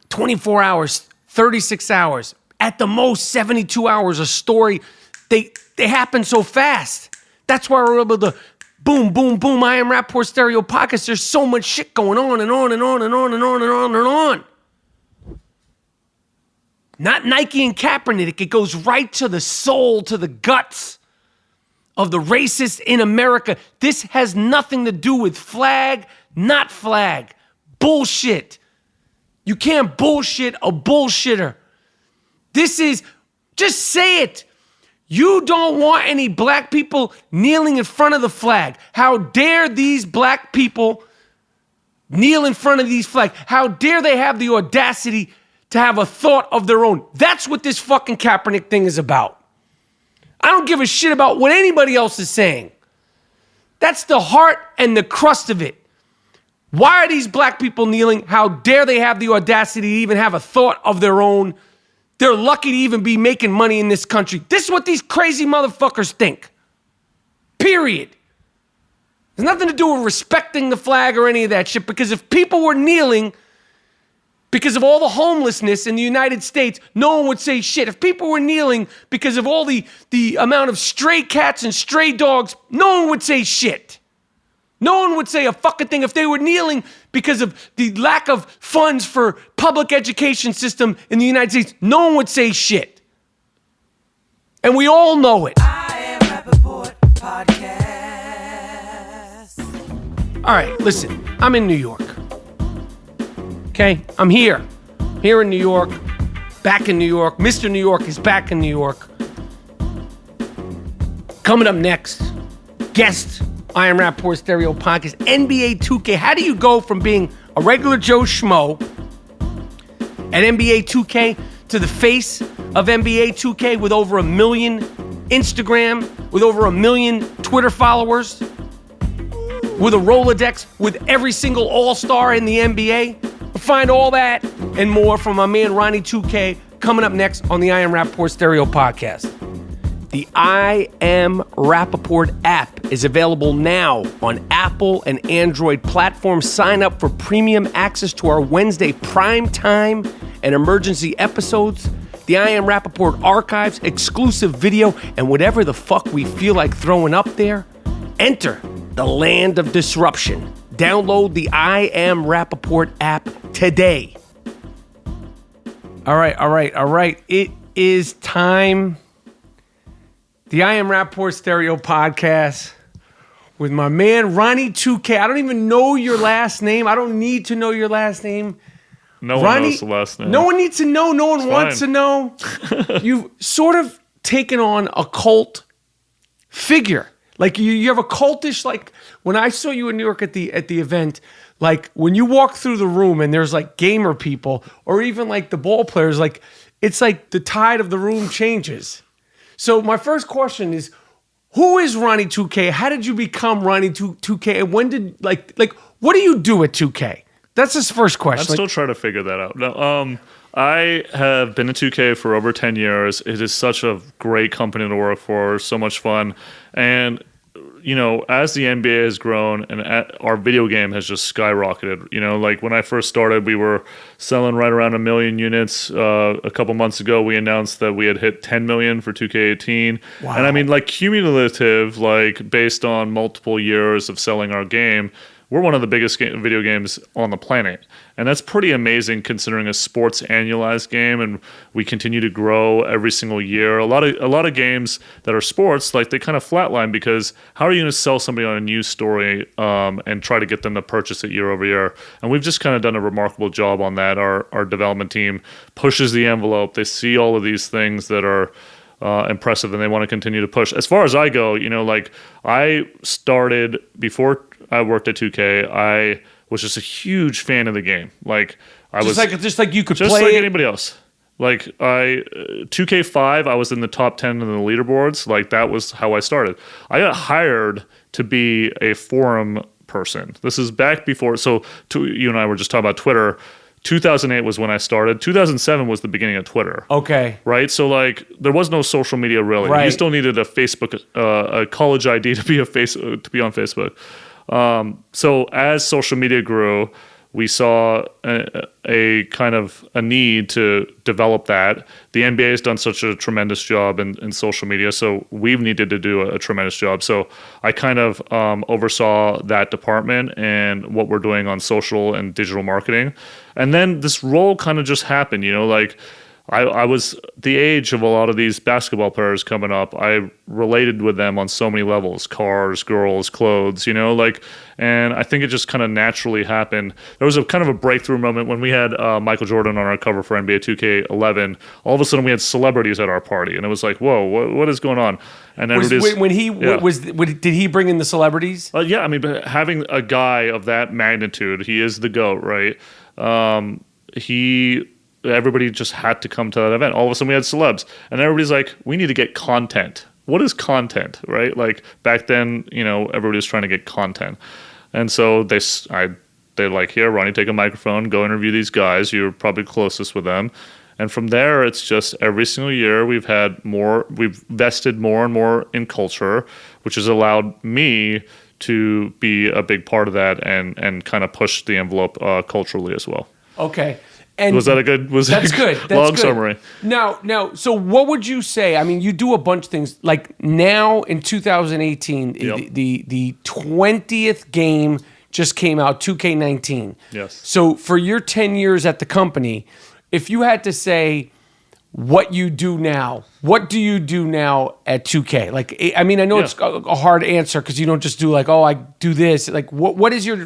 A: 24 hours, 36 hours, at the most 72 hours a story. They happen so fast. That's why we're able to boom, boom, boom. I Am Rapaport Stereo Podcast. There's so much shit going on and on and on and on and on and on and on. Not Nike and Kaepernick. It goes right to the soul, to the guts of the racists in America. This has nothing to do with flag, not flag. Bullshit. You can't bullshit a bullshitter. This is, just say it. You don't want any black people kneeling in front of the flag. How dare these black people kneel in front of these flags? How dare they have the audacity to have a thought of their own? That's what this fucking Kaepernick thing is about. I don't give a shit about what anybody else is saying. That's the heart and the crust of it. Why are these black people kneeling? How dare they have the audacity to even have a thought of their own? They're lucky to even be making money in this country. This is what these crazy motherfuckers think. Period. There's nothing to do with respecting the flag or any of that shit, because if people were kneeling because of all the homelessness in the United States, no one would say shit. If people were kneeling because of all the amount of stray cats and stray dogs, no one would say shit. No one would say a fucking thing. If they were kneeling because of the lack of funds for public education system in the United States, no one would say shit. And we all know it.
D: I Am Rapaport Podcast.
A: All right, listen, I'm in New York. Okay, I'm here in New York, back in New York. Mr. New York is back in New York. Coming up next, guest, I Am Rapaport Stereo Podcast, NBA 2K. How do you go from being a regular Joe Schmo at NBA 2K to the face of NBA 2K with over 1 million Instagram, with over 1 million Twitter followers, with a Rolodex, with every single all-star in the NBA? We'll find all that and more from my man Ronnie 2K coming up next on the I Am Rapaport Stereo Podcast. The I Am Rapaport app is available now on Apple and Android platforms. Sign up for premium access to our Wednesday prime time and emergency episodes, the I Am Rapaport archives, exclusive video, and whatever the fuck we feel like throwing up there. Enter the land of disruption. Download the I Am Rapaport app today. All right. It is time. The I Am Rapaport Stereo Podcast. with my man Ronnie 2K. I don't even know your last name. I don't need to know your last name.
E: No one knows the last name.
A: No one needs to know. No one wants to know. You've sort of taken on a cult figure. Like you have a cultish, like when I saw you in New York at the event, like when you walk through the room and there's like gamer people or even like the ball players, like it's like the tide of the room changes. So my first question is, who is Ronnie 2K? How did you become Ronnie 2K? And when did like what do you do at 2K? That's his first question.
E: I'm still trying to figure that out. No, I have been at 2K for over 10 years. It is such a great company to work for, so much fun. And, you know, as the NBA has grown and our video game has just skyrocketed, you know, like when I first started, we were selling right around 1 million units. A couple months ago, we announced that we had hit 10 million for 2K18. Wow. And I mean, like cumulative, like based on multiple years of selling our game, we're one of the biggest video games on the planet. And that's pretty amazing considering a sports annualized game, and we continue to grow every single year. A lot of games that are sports, like they kind of flatline because how are you going to sell somebody on a news story and try to get them to purchase it year over year? And we've just kind of done a remarkable job on that. Our development team pushes the envelope. They see all of these things that are impressive and they want to continue to push. As far as I go, you know, like I started before I worked at 2K. I was just a huge fan of the game. Like I was
A: just like you could
E: just
A: play
E: like
A: it.
E: Anybody else. Like 2K5, I was in the top 10 in the leaderboards. Like that was how I started. I got hired to be a forum person. This is back before. So you and I were just talking about Twitter. 2008 was when I started. 2007 was the beginning of Twitter.
A: Okay.
E: Right? So, like, there was no social media really.
A: Right.
E: You still needed a Facebook, a college ID to be on Facebook. So, as social media grew, we saw a kind of a need to develop that. The NBA has done such a tremendous job in social media, so we've needed to do a tremendous job. So I kind of oversaw that department and what we're doing on social and digital marketing. And then this role kind of just happened, you know, like I was the age of a lot of these basketball players coming up. I related with them on so many levels, cars, girls, clothes, you know, like, and I think it just kind of naturally happened. There was a kind of a breakthrough moment when we had Michael Jordan on our cover for NBA 2K11. All of a sudden we had celebrities at our party and it was like, whoa, what is going on? And
A: did he bring in the celebrities?
E: Yeah. I mean, having a guy of that magnitude, he is the GOAT, right? Everybody just had to come to that event. All of a sudden we had celebs and everybody's like, we need to get content. What is content, right? Like back then, you know, everybody was trying to get content. And so they're like, here, Ronnie, take a microphone, go interview these guys. You're probably closest with them. And from there, it's just every single year we've vested more and more in culture, which has allowed me to be a big part of that and kind of push the envelope culturally as well.
A: Okay. And
E: was that good? That's long summary.
A: Now, so what would you say? I mean, you do a bunch of things. Like now in 2018,
E: Yep.
A: the 20th game just came out, 2K19.
E: Yes.
A: So for your 10 years at the company, if you had to say what you do now, what do you do now at 2K? Like, I mean, I know it's a hard answer because you don't just do like, oh, I do this. Like, what is your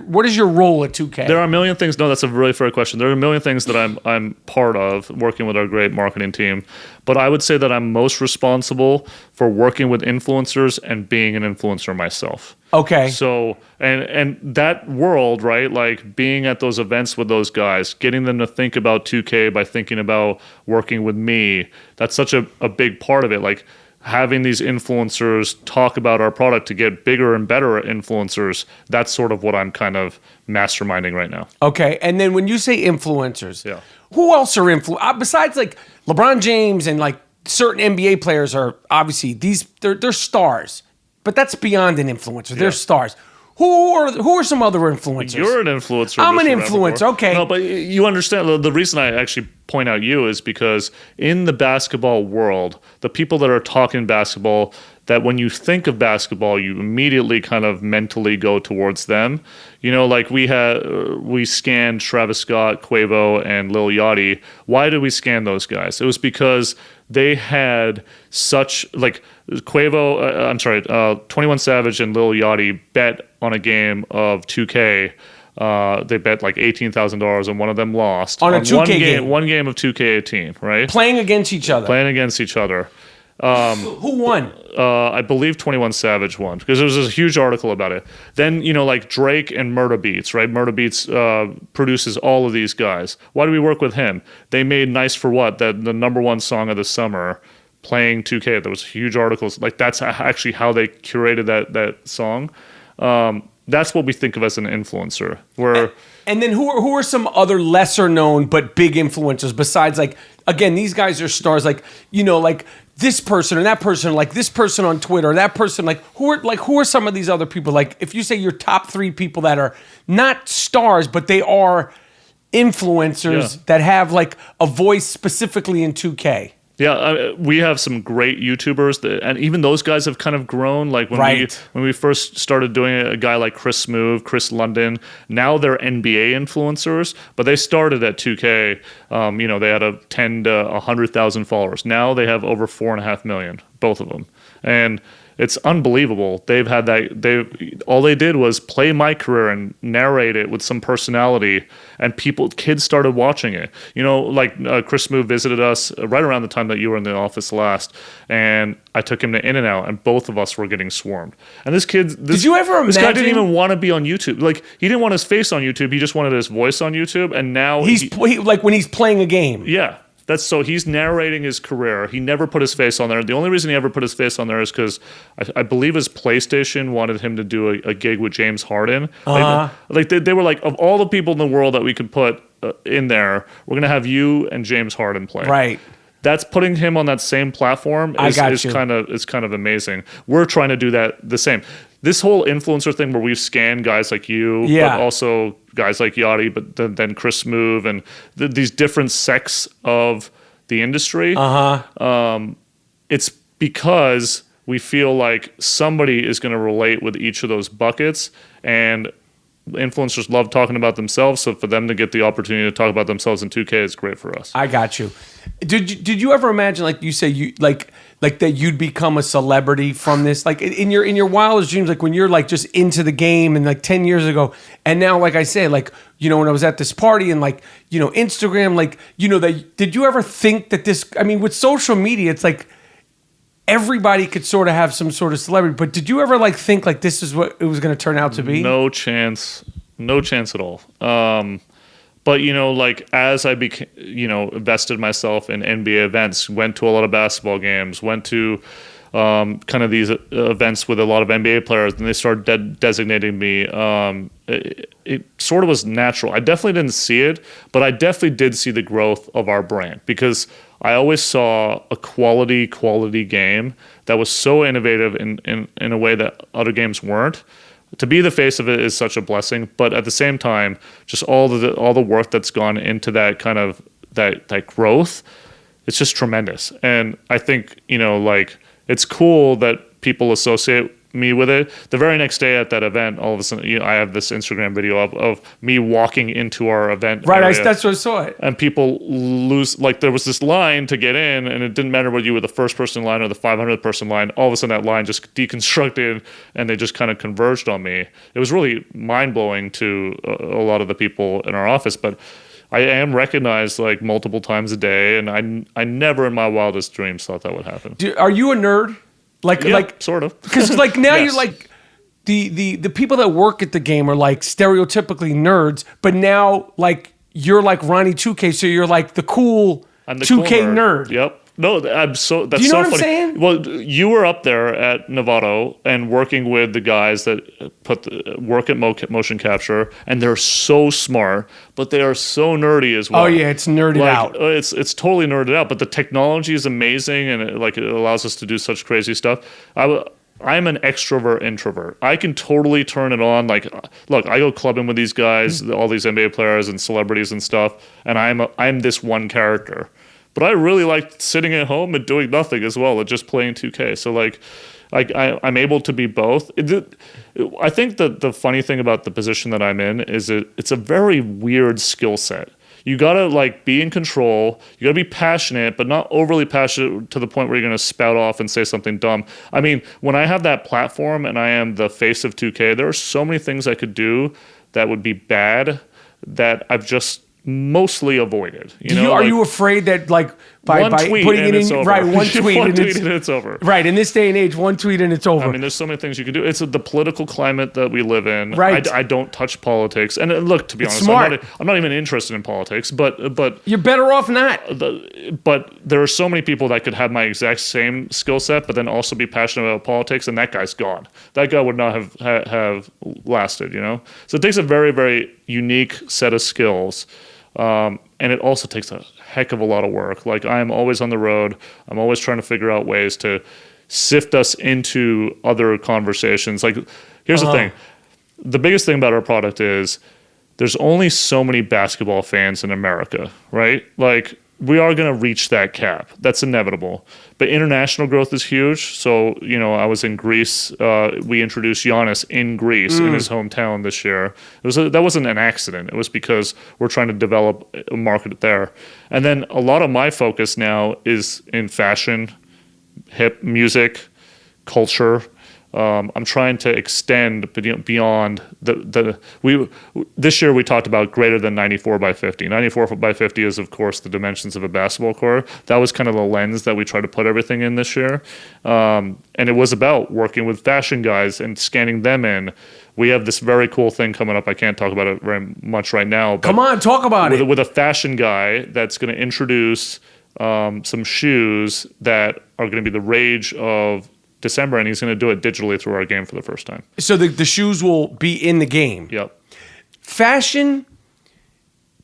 A: role at 2K?
E: There are a million things. No, that's a really fair question. There are a million things that I'm part of working with our great marketing team. But I would say that I'm most responsible for working with influencers and being an influencer myself.
A: Okay.
E: So, and that world, right, like being at those events with those guys, getting them to think about 2K by thinking about working with me, that's such a big part of it. Like having these influencers talk about our product to get bigger and better influencers, that's sort of what I'm kind of masterminding right now.
A: Okay. And then when you say influencers,
E: Yeah.
A: who else are besides like LeBron James and like certain NBA players are obviously they're stars, but that's beyond an influencer. They're stars. Who are some other influencers?
E: You're an influencer.
A: I'm an
E: Mr.
A: influencer.
E: Rapaport.
A: Okay.
E: No, but you understand the reason I actually point out you is because in the basketball world, the people that are talking basketball, that when you think of basketball, you immediately kind of mentally go towards them. You know, like we scanned Travis Scott, Quavo, and Lil Yachty. Why did we scan those guys? It was because they had such, like, Quavo, 21 Savage and Lil Yachty bet on a game of 2K. They bet like $18,000 and one of them lost.
A: On a 2K game.
E: One game of 2K18, right?
A: Playing against each other. Who won?
E: I believe 21 Savage won because there was a huge article about it. Then, you know, like Drake and Murda Beats, right? Murda Beats produces all of these guys. Why do we work with him? They made Nice for What, the number one song of the summer, playing 2K. There was huge articles. Like, that's actually how they curated that song. That's what we think of as an influencer.
A: And then who are some other lesser known but big influencers besides, like, again, these guys are stars, like, you know, like this person or that person, like this person on Twitter, that person, like who are some of these other people? Like, if you say your top 3 people that are not stars, but they are influencers that have like a voice specifically in 2K.
E: Yeah, we have some great YouTubers, and even those guys have kind of grown. Like when we first started doing it, a guy like Chris Smoove, Chris London, now they're NBA influencers, but they started at 2K. You know, they had 10 to 100,000 followers. Now they have over 4.5 million, both of them, and it's unbelievable. They've had that. All they did was play my career and narrate it with some personality, and kids started watching it. You know, like Chris Smoove visited us right around the time that you were in the office last, and I took him to In-N-Out, and both of us were getting swarmed. And this did
A: you ever imagine?
E: This guy didn't even want to be on YouTube. Like, he didn't want his face on YouTube. He just wanted his voice on YouTube, and now
A: like when he's playing a game.
E: Yeah. He's narrating his career. He never put his face on there. The only reason he ever put his face on there is because I believe his PlayStation wanted him to do a gig with James Harden. They were like, of all the people in the world that we could put in there, we're gonna have you and James Harden play.
A: Right.
E: That's putting him on that same platform is kind of amazing. We're trying to do that the same. This whole influencer thing where we scan guys like you, but also guys like Yachty, but then Chris Smoove and these different sects of the industry. It's because we feel like somebody is going to relate with each of those buckets, and influencers love talking about themselves. So for them to get the opportunity to talk about themselves in 2K is great for us.
A: I got you. Did you ever imagine, like you say, you like that you'd become a celebrity from this? Like in your wildest dreams, like when you're like just into the game and like 10 years ago, and now, like I say, like, you know, when I was at this party and like, you know, Instagram, like, you know, did you ever think that this? I mean, with social media, it's like everybody could sort of have some sort of celebrity. But did you ever like think like this is what it was going to turn out to be?
E: No chance at all. But, you know, like as I became, you know, invested myself in NBA events, went to a lot of basketball games, went to kind of these events with a lot of NBA players, and they started designating me. It sort of was natural. I definitely didn't see it, but I definitely did see the growth of our brand, because I always saw a quality game that was so innovative in a way that other games weren't. To be the face of it is such a blessing, but at the same time, just all the work that's gone into that kind of that growth, it's just tremendous. And I think, you know, like, it's cool that people associate me with it. The very next day at that event, all of a sudden, you know, I have this Instagram video of me walking into our event.
A: Right, that's what I saw it.
E: And people like, there was this line to get in, and it didn't matter whether you were the first person in line or the 500th person line. All of a sudden, that line just deconstructed, and they just kind of converged on me. It was really mind-blowing to a lot of the people in our office, but I am recognized like multiple times a day, and I never in my wildest dreams thought that would happen.
A: Are you a nerd? Like
E: sort of.
A: Because like now
E: Yes.
A: you're like the people that work at the game are like stereotypically nerds, but now like you're like Ronnie 2K, so you're like the cool
E: I'm the
A: 2K
E: cool
A: nerd.
E: Yep. No, that's so
A: Do you know what
E: funny.
A: I'm saying?
E: Well, you were up there at Novato and working with the guys that work at motion capture, and they're so smart, but they are so nerdy as well.
A: Oh yeah, it's nerded
E: like,
A: out.
E: It's totally nerded out, but the technology is amazing, and it allows us to do such crazy stuff. I'm an extrovert introvert. I can totally turn it on. Like, look, I go clubbing with these guys, all these NBA players and celebrities and stuff, and I'm this one character. But I really like sitting at home and doing nothing as well, and just playing 2K. So like I'm able to be both. I think that the funny thing about the position that I'm in is it's a very weird skill set. You gotta like be in control. You gotta be passionate, but not overly passionate to the point where you're gonna spout off and say something dumb. I mean, when I have that platform and I am the face of 2K, there are so many things I could do that would be bad that I've just mostly avoided.
A: Are you afraid that like by putting it in right one tweet and
E: it's over?
A: Right, in this day and age, one tweet and it's over.
E: I mean, there's so many things you can do. It's the political climate that we live in.
A: Right.
E: I don't touch politics, and look, to be honest,
A: smart.
E: I'm not even interested in politics. But
A: you're better off not.
E: But there are so many people that could have my exact same skill set, but then also be passionate about politics, and that guy's gone. That guy would not have lasted. So it takes a very, very unique set of skills. And it also takes a heck of a lot of work. Like, I am always on the road. I'm always trying to figure out ways to sift us into other conversations. Like, here's the thing. The biggest thing about our product is there's only so many basketball fans in America, right? Like, we are going to reach that cap. That's inevitable. But international growth is huge. So, I was in Greece. We introduced Giannis in Greece, in his hometown this year. That wasn't an accident. It was because we're trying to develop a market there. And then a lot of my focus now is in fashion, hip music, culture. I'm trying to extend beyond this year we talked about greater than 94 by 50. 94 by 50 is, of course, the dimensions of a basketball court. That was kind of the lens that we tried to put everything in this year. And it was about working with fashion guys and scanning them in. We have this very cool thing coming up. I can't talk about it very much right now. But
A: come on, talk about it.
E: With a fashion guy that's going to introduce some shoes that are going to be the rage of December, and he's going to do it digitally through our game for the first time.
A: So the shoes will be in the game.
E: Yep.
A: Fashion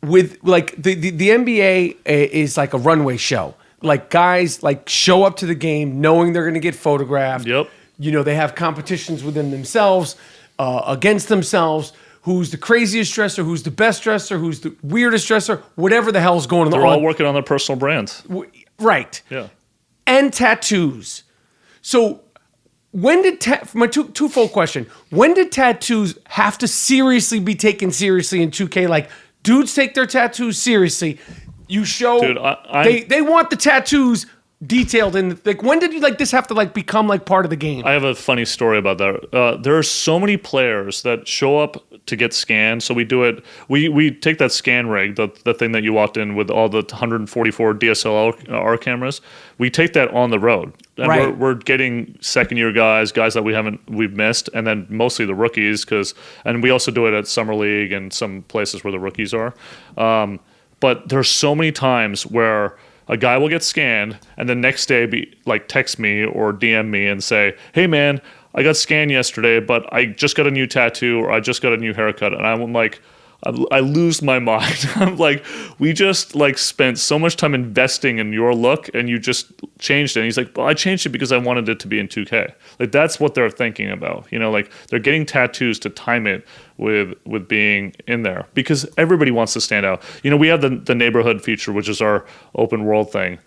A: with like the NBA is like a runway show. Like guys like show up to the game knowing they're going to get photographed.
E: Yep.
A: They have competitions within themselves, against themselves. Who's the craziest dresser? Who's the best dresser? Who's the weirdest dresser? Whatever the hell's going on.
E: They're all working on their personal brands.
A: Right.
E: Yeah.
A: And tattoos. So when did my twofold question? When did tattoos have to seriously be taken seriously in 2K? Like dudes take their tattoos seriously. You show they want the tattoos detailed in. Like when did you like this have to like become like part of the game?
E: I have a funny story about that. There are so many players that show up to get scanned. So we do it. We take that scan rig, the thing that you walked in with all the 144 DSLR cameras. We take that on the road, and
A: right.
E: we're getting second year guys that we've missed, and then mostly the rookies and we also do it at Summer League and some places where the rookies are. But there's so many times where a guy will get scanned and the next day text me or DM me and say, "Hey man, I got scanned yesterday, but I just got a new tattoo or I just got a new haircut." And I'm like, I lose my mind. I'm like, we just like spent so much time investing in your look and you just changed it. And he's like, "Well, I changed it because I wanted it to be in 2K. Like that's what they're thinking about. Like they're getting tattoos to time it with being in there because everybody wants to stand out. We have the neighborhood feature, which is our open world thing.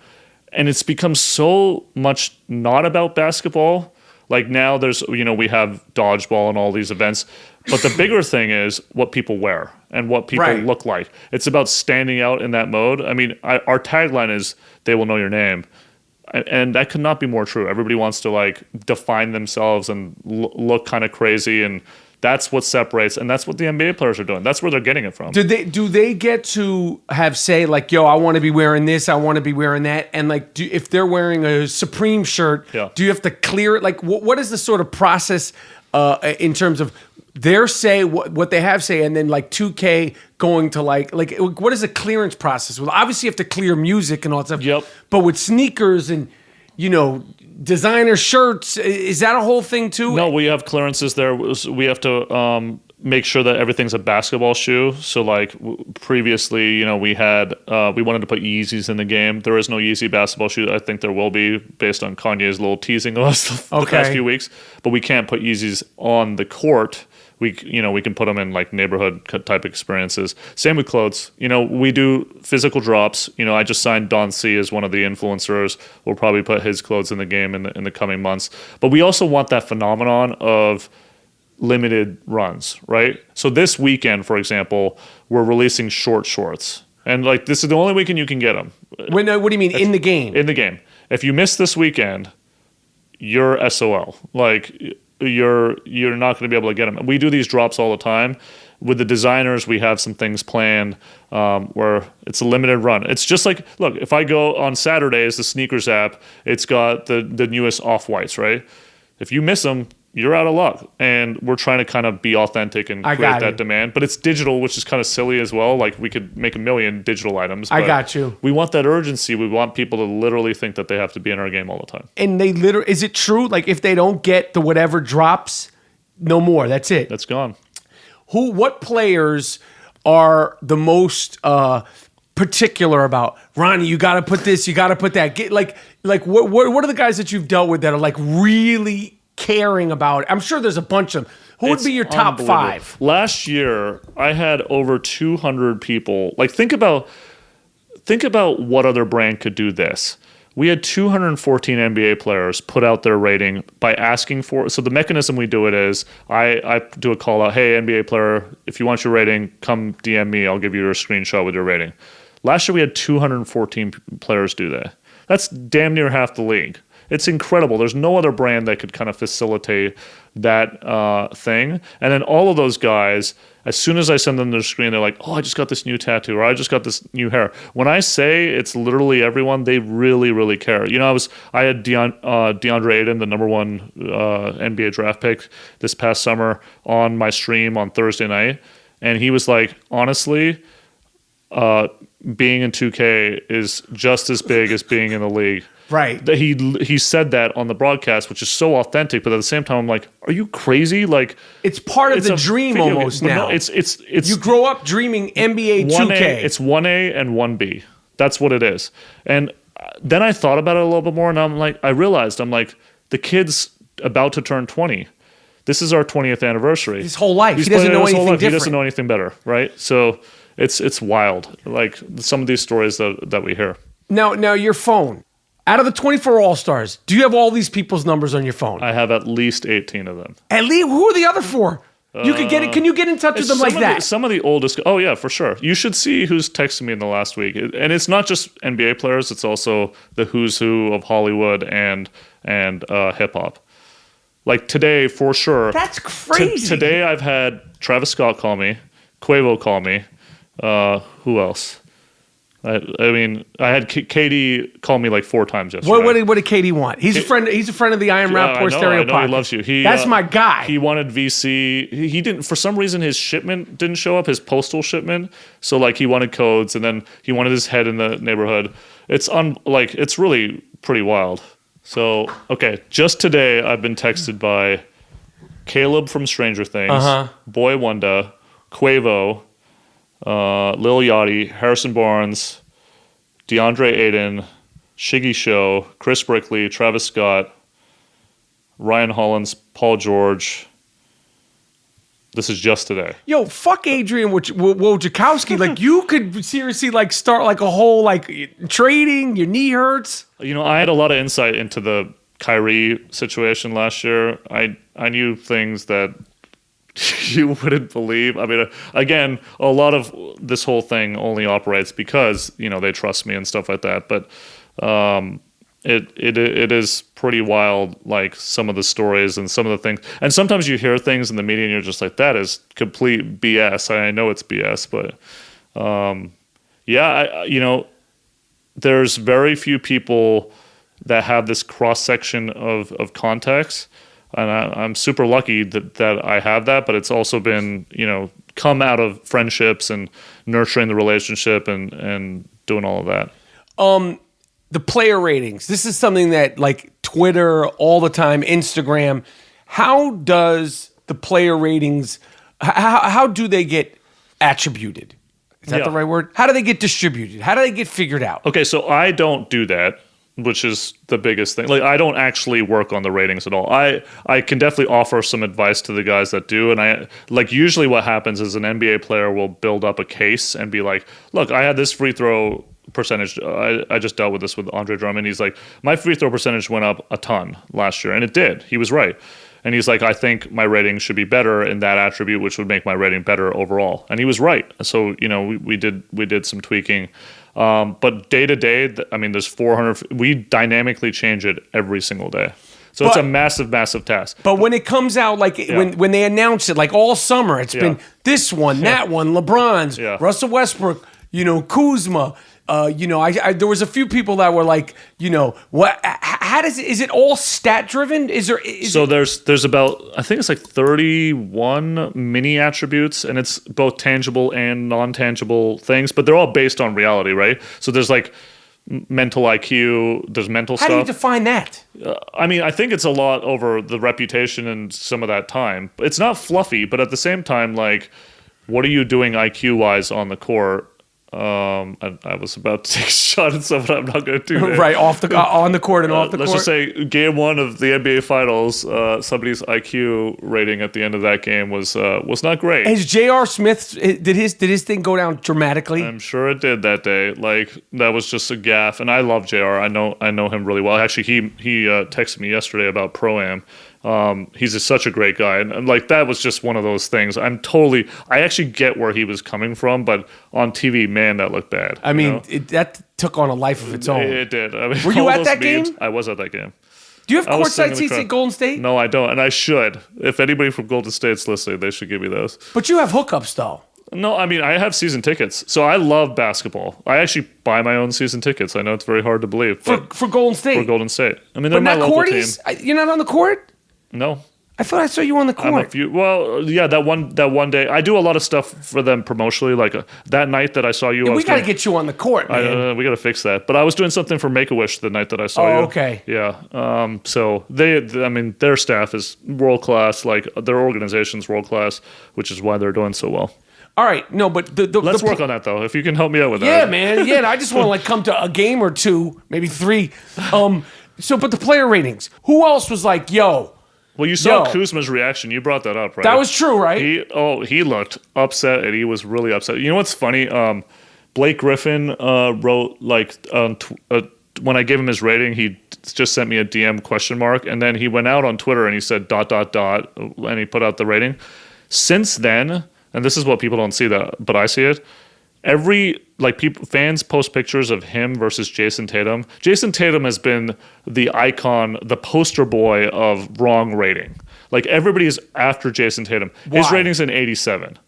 E: And it's become so much not about basketball. Like now there's, we have dodgeball and all these events. But the bigger thing is what people wear and what people look like. It's about standing out in that mode. I mean, our tagline is, "They will know your name." And that could not be more true. Everybody wants to like define themselves and look kind of crazy. And that's what separates. And that's what the NBA players are doing. That's where they're getting it from.
A: Do they get to have say like, "Yo, I want to be wearing this. I want to be wearing that." And like, if they're wearing a Supreme shirt, do you have to clear it? Like, what is the sort of process in terms of their say, what they have say, and then like 2K going to like what is the clearance process? Well, obviously you have to clear music and all that stuff.
E: Yep.
A: But with sneakers and designer shirts, is that a whole thing too?
E: No, we have clearances there. We have to make sure that everything's a basketball shoe. So like previously, we wanted to put Yeezys in the game. There is no Yeezy basketball shoe. I think there will be based on Kanye's little teasing of us the past few weeks. But we can't put Yeezys on the court. We can put them in like neighborhood type experiences. Same with clothes. We do physical drops. I just signed Don C as one of the influencers. We'll probably put his clothes in the game in the coming months. But we also want that phenomenon of limited runs, right? So this weekend, for example, we're releasing short shorts. And like this is the only weekend you can get them.
A: What do you mean in the game?
E: In the game. If you miss this weekend, you're SOL. Like you're not going to be able to get them. We do these drops all the time. With the designers, we have some things planned where it's a limited run. It's just like, look, if I go on Saturdays, the sneakers app, it's got the newest Off-Whites, right? If you miss them, you're out of luck. And we're trying to kind of be authentic and create that demand. But it's digital, which is kind of silly as well. Like we could make 1 million digital items.
A: I got you.
E: We want that urgency. We want people to literally think that they have to be in our game all the time.
A: And they literally, is it true? Like if they don't get the whatever drops, no more. That's it.
E: That's gone.
A: What players are the most particular about? Ronnie, you got to put this, you got to put that. What are the guys that you've dealt with that are like really caring about it? I'm sure there's a bunch of them. Who would be your top 5?
E: Last year, I had over 200 people. Like think about what other brand could do this. We had 214 NBA players put out their rating by asking for. So the mechanism we do it is I do a call out. Hey, NBA player, if you want your rating, come DM me. I'll give you your screenshot with your rating. Last year we had 214 players do that. That's damn near half the league. It's incredible. There's no other brand that could kind of facilitate that thing. And then all of those guys, as soon as I send them their screen, they're like, oh, I just got this new tattoo, or I just got this new hair. When I say it's literally everyone, they really, really care. I had DeAndre Ayton, the number 1 NBA draft pick this past summer, on my stream on Thursday night. And he was like, honestly, being in 2K is just as big as being in the league.
A: Right.
E: He said that on the broadcast, which is so authentic, but at the same time, I'm like, are you crazy? Like,
A: it's part of the dream almost now.
E: No, it's
A: you grow up dreaming NBA 2K.
E: It's 1A and 1B. That's what it is. And then I thought about it a little bit more, and I realized the kid's about to turn 20. This is our 20th anniversary.
A: His whole life. He doesn't know anything different.
E: He doesn't know anything better, right? So it's wild. Like some of these stories that we hear.
A: Now your phone. Out of the 24 All-Stars, do you have all these people's numbers on your phone?
E: I have at least 18 of them.
A: At least? Who are the other 4? You could get it. Can you get in touch with them like that?
E: Some of the oldest. Oh yeah, for sure. You should see who's texted me in the last week, and it's not just NBA players. It's also the who's who of Hollywood and hip hop. Like today, for sure.
A: That's crazy.
E: Today, I've had Travis Scott call me, Quavo call me. Who else? I had Katie call me like 4 times yesterday.
A: What did Katie want? He's a friend of the I Am Rapaport Stereo
E: Podcast.
A: Podcast.
E: He loves you.
A: That's my guy.
E: He wanted VC. He didn't, for some reason, his shipment didn't show up, his postal shipment. So like he wanted codes, and then he wanted his head in the neighborhood. It's really pretty wild. So okay, just today I've been texted by Caleb from Stranger Things, Boy Wonder, Quavo, Lil Yachty, Harrison Barnes, DeAndre Ayton, Shiggy Show, Chris Brickley, Travis Scott, Ryan Hollins, Paul George. This is just today.
A: Yo, fuck Adrian Wojciechowski. Like you could seriously like start like a whole like trading. Your knee hurts.
E: I had a lot of insight into the Kyrie situation last year. I knew things that you wouldn't believe. I mean, again, a lot of this whole thing only operates because they trust me and stuff like that. But it is pretty wild, like some of the stories and some of the things. And sometimes you hear things in the media and you're just like, that is complete BS. I know it's BS, but there's very few people that have this cross section of context. And I'm super lucky that I have that, but it's also been, come out of friendships and nurturing the relationship and doing all of that.
A: The player ratings. This is something that like Twitter all the time, Instagram. How does the player ratings how do they get attributed? Is that
E: Yeah.
A: the right word? How do they get distributed? How do they get figured out?
E: Okay, so I don't do that, which is the biggest thing. Like, I don't actually work on the ratings at all. I can definitely offer some advice to the guys that do, and I like usually what happens is an NBA player will build up a case and be like, "Look, I had this free throw percentage. I just dealt with this with Andre Drummond. He's like, my free throw percentage went up a ton last year, and it did. He was right." And he's like, I think my rating should be better in that attribute, which would make my rating better overall. And he was right. So, we did some tweaking. But day to day, I mean, there's 400. We dynamically change it every single day. So it's a massive, massive task.
A: But when it comes out, like when they announce it, like all summer, it's been this one, that one, LeBron's, Russell Westbrook, Kuzma. There was a few people that were like, what? How does it? Is it all stat driven? There's about, I think it's like 31 mini attributes, and it's both tangible and non-tangible things, but they're all based on reality, right? So there's like mental IQ, there's mental stuff. How do you define that?
E: I think it's a lot over the reputation and some of that time. It's not fluffy, but at the same time, like, what are you doing IQ wise on the court? I was about to take a shot at someone. I'm not going to do that.
A: Right, on the court and off the court.
E: Let's just say game 1 of the NBA Finals, somebody's IQ rating at the end of that game was not great.
A: Has J.R. Smith, did his thing go down dramatically?
E: I'm sure it did that day. Like, that was just a gaffe. And I love JR. I know him really well. Actually, he texted me yesterday about Pro-Am. He's such a great guy, and like that was just one of those things. I actually get where he was coming from, but on TV, man, that looked bad.
A: I mean, that took on a life of its own.
E: It did. I mean,
A: were you at that game?
E: I was at that game.
A: Do you have courtside seats at Golden State?
E: No, I don't, and I should. If anybody from Golden State's listening, they should give me those.
A: But you have hookups, though.
E: No, I mean, I have season tickets, so I love basketball. I actually buy my own season tickets. I know it's very hard to believe.
A: For Golden State?
E: For Golden State. I mean, they're my local team.
A: You're not on the court?
E: No.
A: I thought I saw you on the court.
E: That one day. I do a lot of stuff for them promotionally. Like that night that I saw you.
A: We got to get you on the court, man.
E: We got to fix that. But I was doing something for Make-A-Wish the night that I saw you.
A: Oh, okay.
E: Yeah. So their staff is world-class. Like their organization's world-class, which is why they're doing so well.
A: All right. No, but
E: let's work on that, though, if you can help me out with that.
A: Yeah, man. Yeah, I just want to come to a game or two, maybe 3. But the player ratings. Who else was like, yo?
E: Well, you saw Kuzma's reaction. You brought that up, right?
A: That was true, right?
E: He looked upset, and he was really upset. You know what's funny? Blake Griffin wrote, like, when I gave him his rating, he just sent me a DM question mark, and then he went out on Twitter and he said ... and he put out the rating. Since then, and this is what people don't see, but I see it, fans post pictures of him versus Jason Tatum. Jason Tatum has been the icon, the poster boy of wrong rating. Like, everybody's after Jason Tatum.
A: Why?
E: His rating's an 87.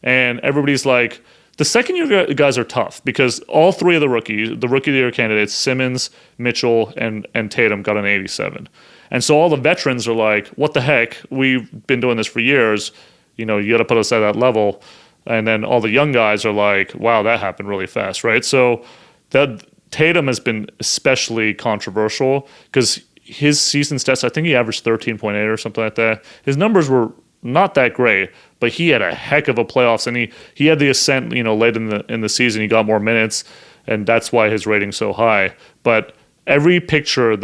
E: And everybody's like, the second year guys are tough because all 3 of the rookie of the year candidates, Simmons, Mitchell, and Tatum, got an 87. And so all the veterans are like, what the heck? We've been doing this for years. You got to put us at that level. And then all the young guys are like, wow, that happened really fast, right? So that Tatum has been especially controversial because his season stats, I think he averaged 13.8 or something like that. His numbers were not that great, but he had a heck of a playoffs, and he had the ascent, late in the season. He got more minutes, and that's why his rating's so high. But every picture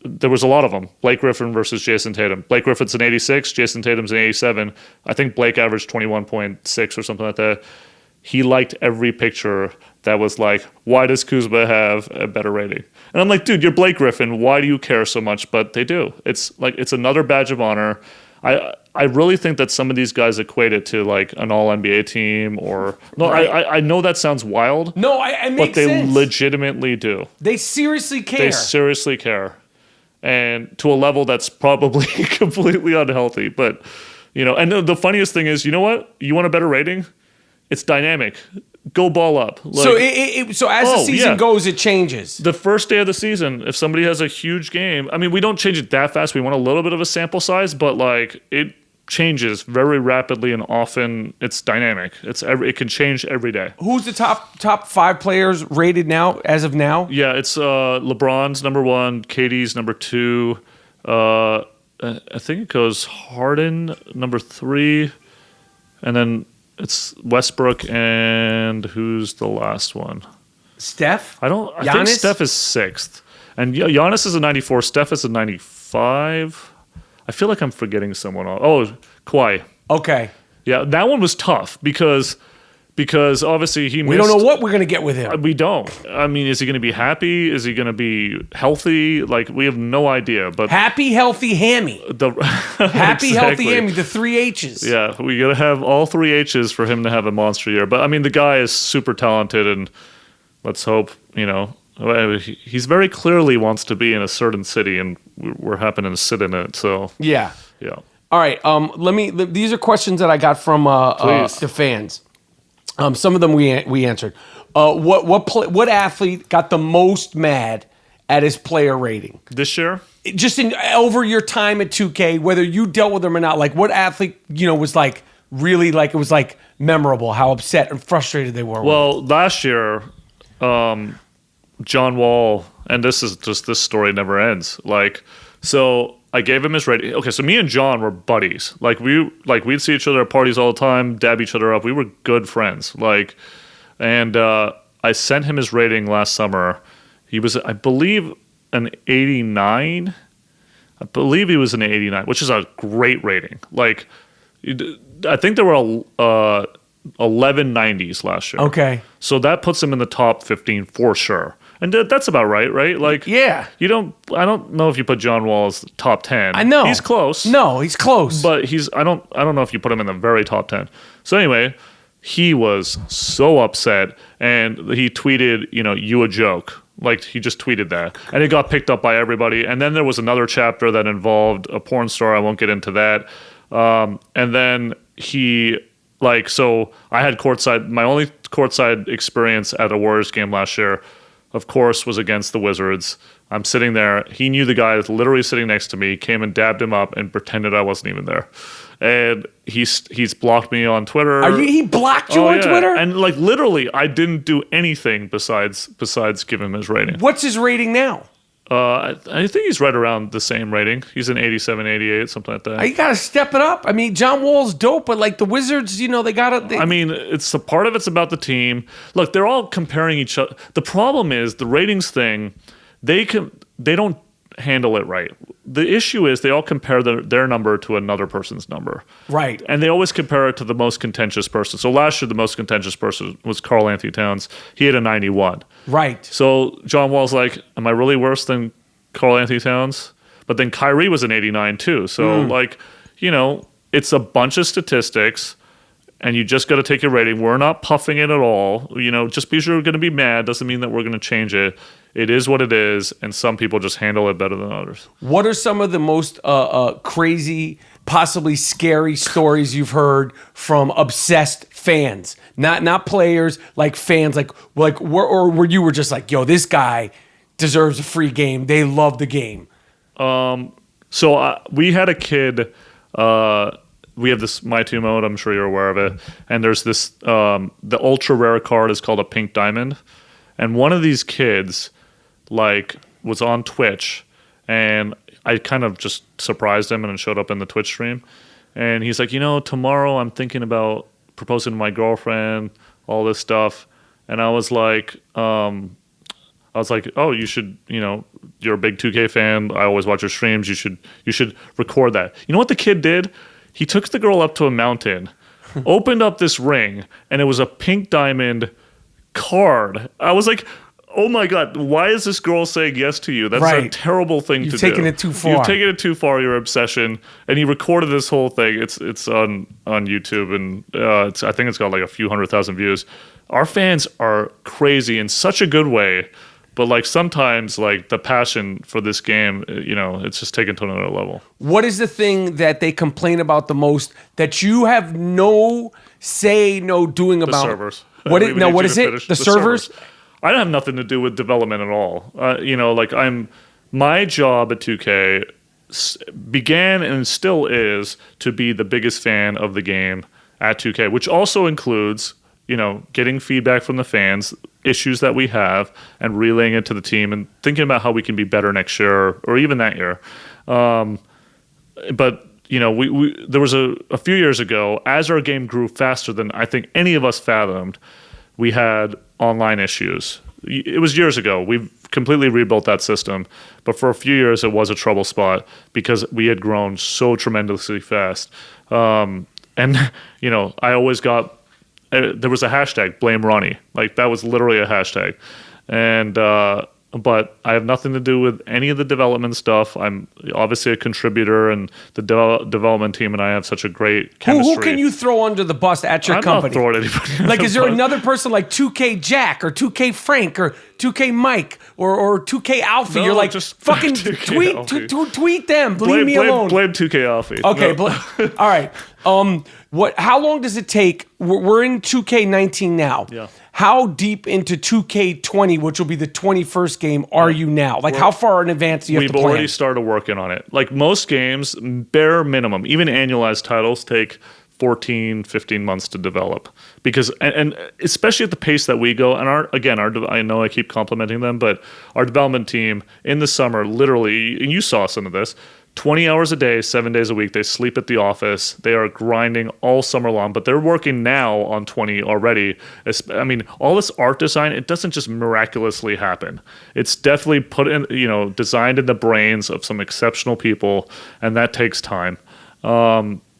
E: there was a lot of them. Blake Griffin versus Jason Tatum. Blake Griffin's an 86, Jason Tatum's an 87. I think Blake averaged 21.6 or something like that. He liked every picture that was like, why does Kuzma have a better rating? And I'm like, dude, you're Blake Griffin. Why do you care so much? But they do. It's another badge of honor. I really think that some of these guys equate it to like an all-NBA team or... No, right. I know that sounds wild.
A: No, it makes
E: but they
A: sense.
E: Legitimately do.
A: They seriously care.
E: They seriously care. And to a level that's probably completely unhealthy. But, and the funniest thing is, you know what? You want a better rating? It's dynamic. Go ball up. Like,
A: so as the season goes, it changes.
E: The first day of the season, if somebody has a huge game, I mean, we don't change it that fast. We want a little bit of a sample size, but like it changes very rapidly and often. It's dynamic. It can change every day.
A: Who's the top 5 players rated now, as of now?
E: Yeah, it's LeBron's number 1, KD's number 2. I think it goes Harden number 3. And then it's Westbrook and who's the last one?
A: Steph?
E: I think Steph is 6th. And Giannis is a 94. Steph is a 95. I feel like I'm forgetting someone else. Oh, Kawhi.
A: Okay.
E: Yeah, that one was tough because obviously he missed.
A: We don't know what we're going to get with him.
E: We don't. I mean, is he going to be happy? Is he going to be healthy? Like, we have no idea. But
A: happy, healthy, hammy. Happy, healthy, hammy. The 3 H's.
E: Yeah, we got to have all 3 H's for him to have a monster year. But, I mean, the guy is super talented, and let's hope, he's very clearly wants to be in a certain city, and we're happening to sit in it. So,
A: yeah.
E: All
A: right. These are questions that I got from the fans. Some of them we answered. What athlete got the most mad at his player rating
E: this year?
A: Just over your time at 2K, whether you dealt with them or not. Like, what athlete was like really like it was like memorable? How upset and frustrated they were.
E: Well, last year, John Wall, and this story never ends. Like, so I gave him his rating. Okay, so me and John were buddies. We'd see each other at parties all the time, dab each other up. We were good friends. And I sent him his rating last summer. He was, I believe, an 89. I believe he was an 89, which is a great rating. Like, I think there were 11 90s last year.
A: Okay.
E: So that puts him in the top 15 for sure. And that's about right? Like,
A: yeah.
E: I don't know if you put John Wall as top 10.
A: I know.
E: He's close.
A: No, he's close.
E: But I don't know if you put him in the very top 10. So anyway, he was so upset, and he tweeted, you a joke. Like, he just tweeted that. And it got picked up by everybody. And then there was another chapter that involved a porn star. I won't get into that. And then so I had courtside. My only courtside experience at a Warriors game last year, of course, was against the Wizards. I'm sitting there. He knew the guy literally sitting next to me, came and dabbed him up and pretended I wasn't even there. And he's blocked me on Twitter.
A: He blocked you on Twitter?
E: And literally, I didn't do anything besides give him his rating.
A: What's his rating now?
E: I think he's right around the same rating. He's an 87, 88, something like that.
A: You got to step it up. I mean, John Wall's dope, but the Wizards, they got to...
E: I mean, it's a part of it's about the team. Look, they're all comparing each other. The problem is the ratings thing, they don't handle it right. The issue is they all compare their number to another person's number.
A: Right.
E: And they always compare it to the most contentious person. So last year, the most contentious person was Karl Anthony Towns. He had a 91.
A: Right.
E: So John Wall's like, am I really worse than Karl Anthony Towns? But then Kyrie was an 89 too. So it's a bunch of statistics, and you just got to take your rating. We're not puffing it at all. Just because you're going to be mad doesn't mean that we're going to change it. It is what it is, and some people just handle it better than others.
A: What are some of the most crazy, possibly scary stories you've heard from obsessed fans? Not players, like fans, where you were just like, yo, this guy deserves a free game. They love the game.
E: So we had a kid. We have this My Two mode. I'm sure you're aware of it. And there's this. The ultra rare card is called a pink diamond, and one of these kids was on Twitch, and I kind of just surprised him and it showed up in the Twitch stream. And he's like, tomorrow I'm thinking about proposing to my girlfriend, all this stuff. And I was like, oh, you should, you're a big 2K fan. I always watch your streams. You should record that. You know what the kid did? He took the girl up to a mountain, opened up this ring, and it was a pink diamond card. I was like, oh my God, why is this girl saying yes to you? That's a terrible thing to do.
A: You've taken it too far.
E: You've taken it too far, your obsession. And he recorded this whole thing. It's on YouTube, and I think it's got a few 100,000 views. Our fans are crazy in such a good way, but sometimes the passion for this game, it's just taken to another level. What
A: is the thing that they complain about the most that you have no say, no doing about?
E: The servers.
A: What is it? The servers?
E: I don't have nothing to do with development at all. My job at 2K began and still is to be the biggest fan of the game at 2K, which also includes, getting feedback from the fans, issues that we have, and relaying it to the team and thinking about how we can be better next year or even that year. But there was a few years ago, as our game grew faster than I think any of us fathomed, we had online issues. It was years ago. We've completely rebuilt that system, but for a few years it was a trouble spot because we had grown so tremendously fast. And I always got there was a hashtag blame Ronnie, like that was literally a hashtag, and but I have nothing to do with any of the development stuff. I'm obviously a contributor, and the development team and I have such a great chemistry.
A: Who can you throw under the bus at your company?
E: I'm not throwing anybody.
A: Like, is there another person like 2K Jack or 2K Frank or 2K Mike or 2K Alfie?
E: No,
A: You're like,
E: just
A: fucking
E: 2K
A: tweet them. Leave me alone.
E: Blame 2K Alfie.
A: Okay,
E: No.
A: all right. How long does it take? We're in 2K19 now.
E: Yeah.
A: How deep into 2K20, which will be the 21st game, are you now? Like, how far in advance do you have to plan?
E: We've already started working on it. Like most games, bare minimum, even annualized titles take 14, 15 months to develop. Because, and especially at the pace that we go, and I know I keep complimenting them, but our development team in the summer, literally, and you saw some of this, 20 hours a day, 7 days a week. They sleep at the office. They are grinding all summer long, but they're working now on 20 already. I mean, all this art design, it doesn't just miraculously happen. It's definitely put in, designed in the brains of some exceptional people, and that takes time.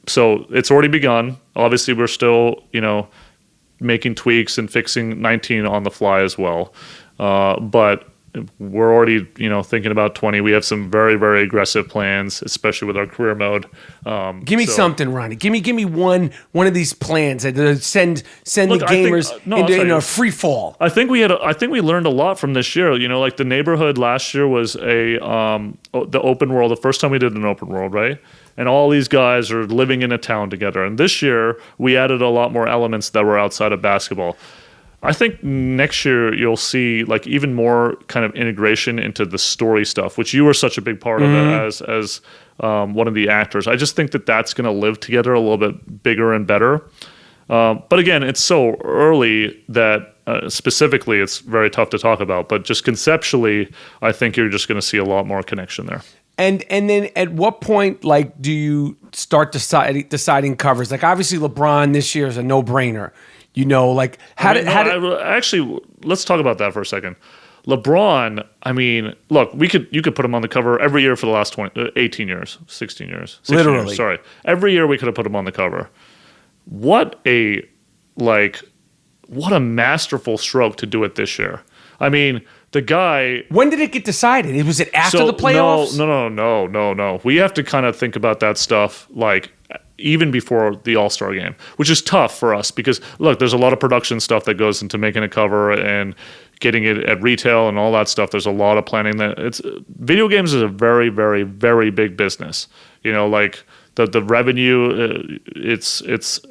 E: So it's already begun. Obviously, we're still, making tweaks and fixing 19 on the fly as well. But we're already, thinking about 20. We have some very, very aggressive plans, especially with our career mode.
A: Give me something, Ronnie. Give me one of these plans that send the gamers into a free fall.
E: I think we learned a lot from this year. Like the neighborhood last year was the open world. The first time we did an open world, right? And all these guys are living in a town together. And this year we added a lot more elements that were outside of basketball. I think next year you'll see like even more kind of integration into the story stuff, which you were such a big part of it as one of the actors. I just think that that's going to live together a little bit bigger and better. But again, it's so early that specifically it's very tough to talk about. But just conceptually, I think you're just going to see a lot more connection there.
A: And then at what point do you start deciding covers? Like obviously LeBron this year is a no-brainer.
E: Actually, let's talk about that for a second. LeBron, look, you could put him on the cover every year for the last 18 years, 16 years. 16
A: Literally.
E: Years, sorry. Every year we could have put him on the cover. What a masterful stroke to do it this year. The guy...
A: When did it get decided? Was it after the playoffs?
E: No. We have to kind of think about that stuff even before the All-Star game, which is tough for us because, look, there's a lot of production stuff that goes into making a cover and getting it at retail and all that stuff. There's a lot of planning. Video games is a very, very, very big business. The revenue, it's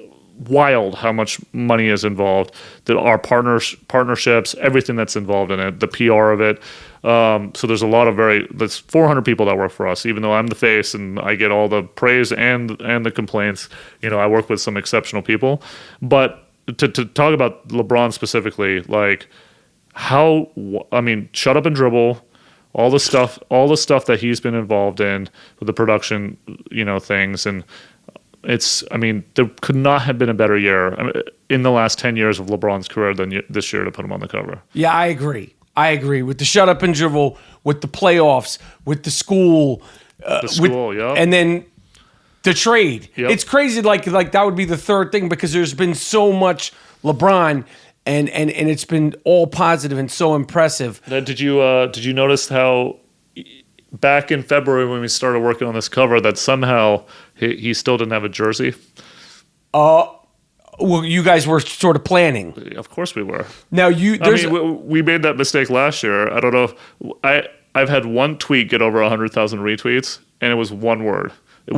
E: wild how much money is involved. Our partnerships, everything that's involved in it, the PR of it. So there's a lot of there's 400 people that work for us, even though I'm the face and I get all the praise and the complaints. I work with some exceptional people. But to talk about LeBron specifically, Shut Up and Dribble, all the stuff that he's been involved in with the production, things, and there could not have been a better year in the last 10 years of LeBron's career than this year to put him on the cover.
A: Yeah, I agree with the Shut Up and Dribble, with the playoffs, with the school.
E: Yeah.
A: And then the trade.
E: Yep.
A: It's crazy, like that would be the third thing because there's been so much LeBron and it's been all positive and so impressive.
E: Now, did you notice how back in February when we started working on this cover that somehow he still didn't have a jersey?
A: Well, you guys were sort of planning.
E: Of course we were.
A: Now
E: we made that mistake last year. I don't know. I've had one tweet get over 100,000 retweets, and it was one word. It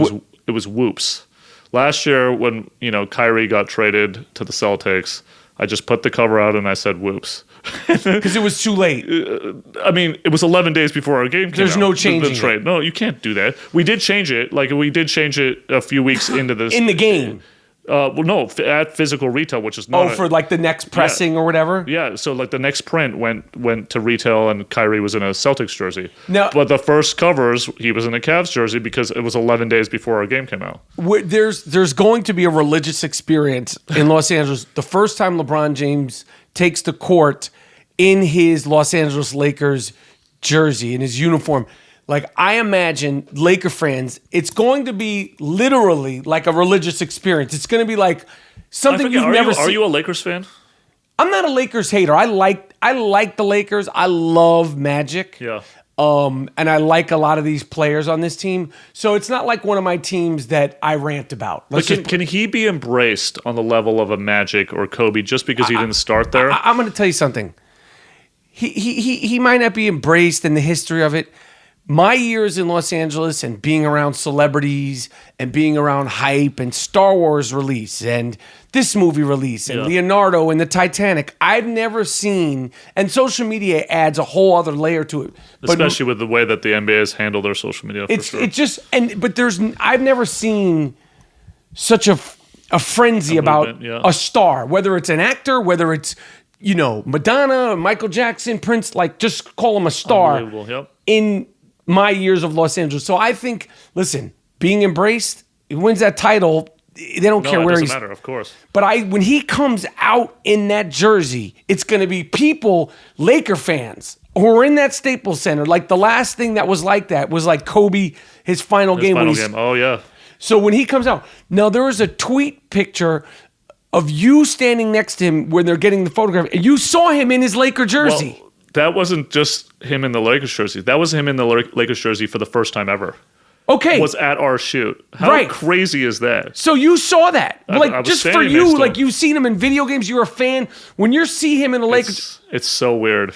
E: was whoops. Last year when Kyrie got traded to the Celtics, I just put the cover out and I said whoops.
A: Because it was too late.
E: It was 11 days before our game came
A: There's
E: out.
A: no changing
E: the trade.
A: it.
E: No, you can't do that. We did change it. We did change it a few weeks into this.
A: In the game.
E: Well, no, at physical retail, which is not.
A: for like the next pressing or whatever.
E: Yeah, so like the next print went to retail, and Kyrie was in a Celtics jersey.
A: No,
E: but the first covers he was in a Cavs jersey because it was 11 days before our game came out.
A: There's going to be a religious experience in Los Angeles the first time LeBron James takes the court in his Los Angeles Lakers jersey, in his uniform. Like, I imagine Laker fans, it's going to be literally like a religious experience. It's going to be like something you've never seen.
E: Are you a Lakers fan?
A: I'm not a Lakers hater. I like the Lakers. I love Magic.
E: Yeah.
A: And I like a lot of these players on this team. So it's not like one of my teams that I rant about.
E: But can he be embraced on the level of a Magic or Kobe just because he didn't start there?
A: I'm going to tell you something. He might not be embraced in the history of it. My years in Los Angeles and being around celebrities and being around hype and Star Wars release and this movie release and Leonardo and the Titanic, I've never seen, and social media adds a whole other layer to it.
E: Especially with the way that the NBA has handled their social media.
A: I've never seen such a frenzy about a star, whether it's an actor, whether it's, Madonna, Michael Jackson, Prince, like just call him a star.
E: Unbelievable, yep.
A: In my years of Los Angeles. So I think, listen, being embraced, he wins that title, they don't care where he's.
E: It doesn't matter, of course.
A: But when he comes out in that jersey, it's going to be people, Laker fans, who are in that Staples Center. Like the last thing that was like that was like Kobe, his final game.
E: Oh, yeah.
A: So when he comes out, now there was a tweet picture of you standing next to him when they're getting the photograph, and you saw him in his Laker jersey.
E: Well, that wasn't just him in the Lakers jersey. That was him in the Lakers jersey for the first time ever.
A: Okay.
E: Was at our shoot. How crazy is that?
A: So you saw that.
E: I
A: just for you, like you've seen him in video games, you're a fan. When you see him in the Lakers.
E: It's so weird.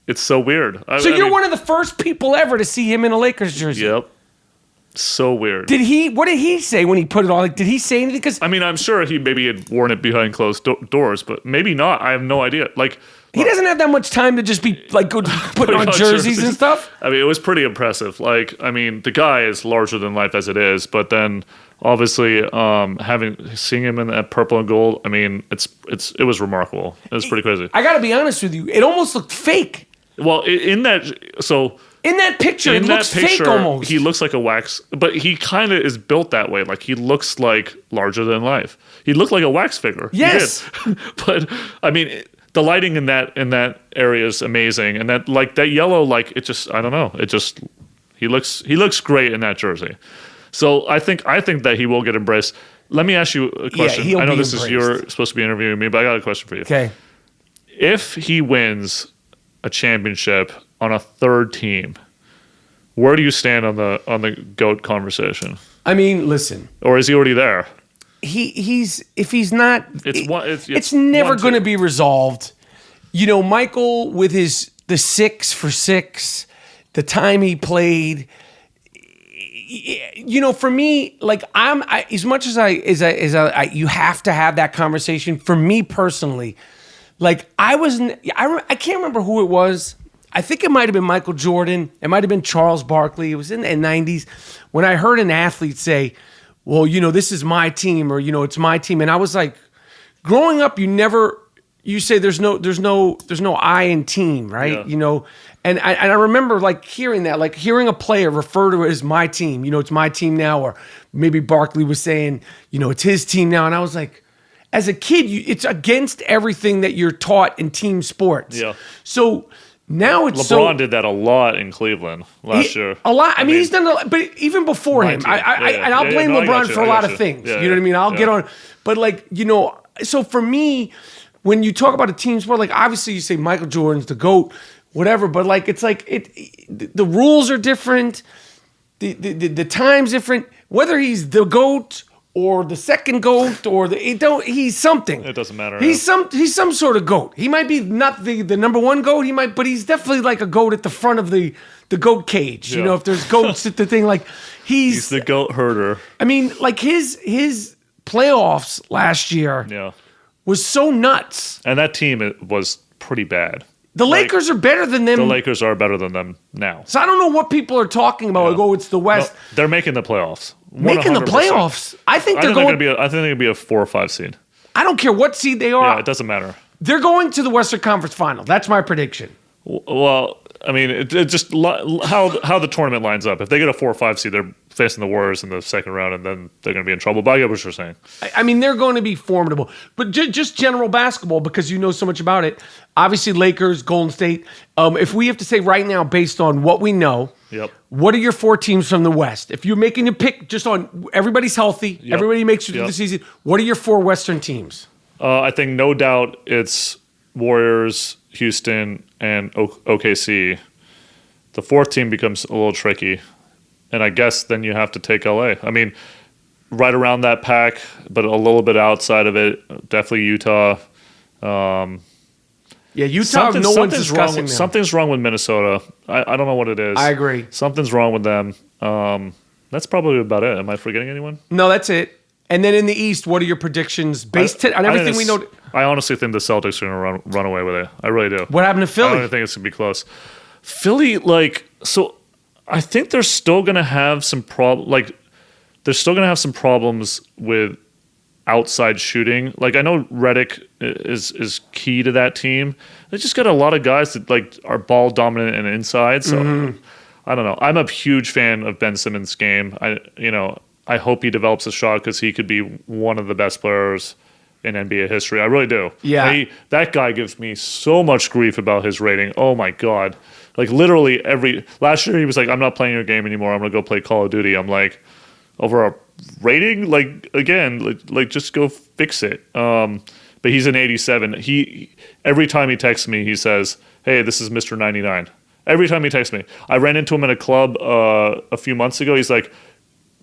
E: It's so weird.
A: You're one of the first people ever to see him in a Lakers jersey.
E: Yep. So weird.
A: What did he say when he put it on? Like, did he say anything? Because
E: I'm sure he maybe had worn it behind closed doors, but maybe not. I have no idea. Like,
A: he doesn't have that much time to just be like putting on jerseys and stuff.
E: It was pretty impressive. Like, the guy is larger than life as it is, but then obviously seeing him in that purple and gold, it was remarkable. It was pretty crazy.
A: I got to be honest with you, it almost looked fake.
E: Well, in that picture, it looks fake almost. He looks like a wax, but he kind of is built that way. Like, he looks like larger than life. He looked like a wax figure.
A: Yes.
E: But, the lighting in that area is amazing. And that yellow, I don't know. He looks great in that jersey. So I think that he will get embraced. Let me ask you a question.
A: Yeah,
E: I know you're supposed to be interviewing me, but I got a question for you.
A: Okay.
E: If he wins a championship on a third team, where do you stand on the GOAT conversation?
A: Listen.
E: Or is he already there?
A: If he's not, it's never going to be resolved. Michael with the 6 for 6, the time he played. For me, like as much as I you have to have that conversation. For me personally, like I can't remember who it was. I think it might have been Michael Jordan. It might have been Charles Barkley. It was in the 90s when I heard an athlete say, well, this is my team, or, it's my team. And I was like, growing up, you say there's no I in team, right?
E: Yeah.
A: And I remember like hearing that, like hearing a player refer to it as my team, it's my team now, or maybe Barkley was saying, it's his team now. And I was like, as a kid, it's against everything that you're taught in team sports.
E: Yeah.
A: So now it's
E: LeBron did that a lot in Cleveland last year.
A: A lot. He's done a lot, but even before him, I'll blame LeBron for a lot of things. You know what I mean? I'll get on, but so for me, when you talk about a team sport, like obviously you say Michael Jordan's the GOAT, whatever, but the rules are different, the time's different. Whether he's the GOAT or the second GOAT or he's something.
E: It doesn't matter.
A: He's some sort of GOAT. He might be not the number one GOAT, but he's definitely like a GOAT at the front of the GOAT cage.
E: Yeah.
A: If there's GOATs at the thing, like he's
E: the GOAT herder.
A: Like his playoffs last year was so nuts.
E: And that team was pretty bad.
A: The Lakers are better than them.
E: The Lakers are better than them now.
A: So I don't know what people are talking about. Like, oh, it's the West.
E: No, they're making the playoffs. 100%.
A: Making the playoffs. I think they're going.
E: I think they're going to be a 4 or 5 seed.
A: I don't care what seed they are.
E: Yeah, it doesn't matter.
A: They're going to the Western Conference Final. That's my prediction.
E: Well, I mean, it just how the tournament lines up. If they get a 4 or 5 seed, they're facing the Warriors in the second round, and then they're going to be in trouble. But I get what you're saying.
A: I mean, they're going to be formidable. But just general basketball, because you know so much about it. Obviously, Lakers, Golden State. If we have to say right now, based on what we know, what are your 4 teams from the West? If you're making a pick just on everybody's healthy, everybody makes it through the season, what are your 4 Western teams?
E: I think no doubt it's Warriors, Houston, and OKC. The 4th team becomes a little tricky, and I guess then you have to take LA. I mean, right around that pack, but a little bit outside of it. Definitely Utah.
A: Utah. No one's discussing them.
E: Something's wrong with Minnesota. I don't know what it is.
A: I agree.
E: Something's wrong with them. That's probably about it. Am I forgetting anyone?
A: No, that's it. And then in the East, what are your predictions based on everything we know?
E: I honestly think the Celtics are going to run away with it. I really do.
A: What happened to Philly?
E: I don't think it's going to be close. Philly, so I think they're still going to have some they're still going to have some problems with outside shooting. Like, I know Redick is key to that team. They just got a lot of guys that are ball dominant and inside. So I don't know. I'm a huge fan of Ben Simmons' game. I hope he develops a shot because he could be one of the best players in NBA history. I really do.
A: Yeah.
E: That guy gives me so much grief about his rating. Oh, my God. Like, literally last year he was like, I'm not playing your game anymore. I'm going to go play Call of Duty. I'm like, over a rating? Like, again, just go fix it. But he's an 87. Every time he texts me, he says, hey, this is Mr. 99. Every time he texts me. I ran into him at a club a few months ago. He's like,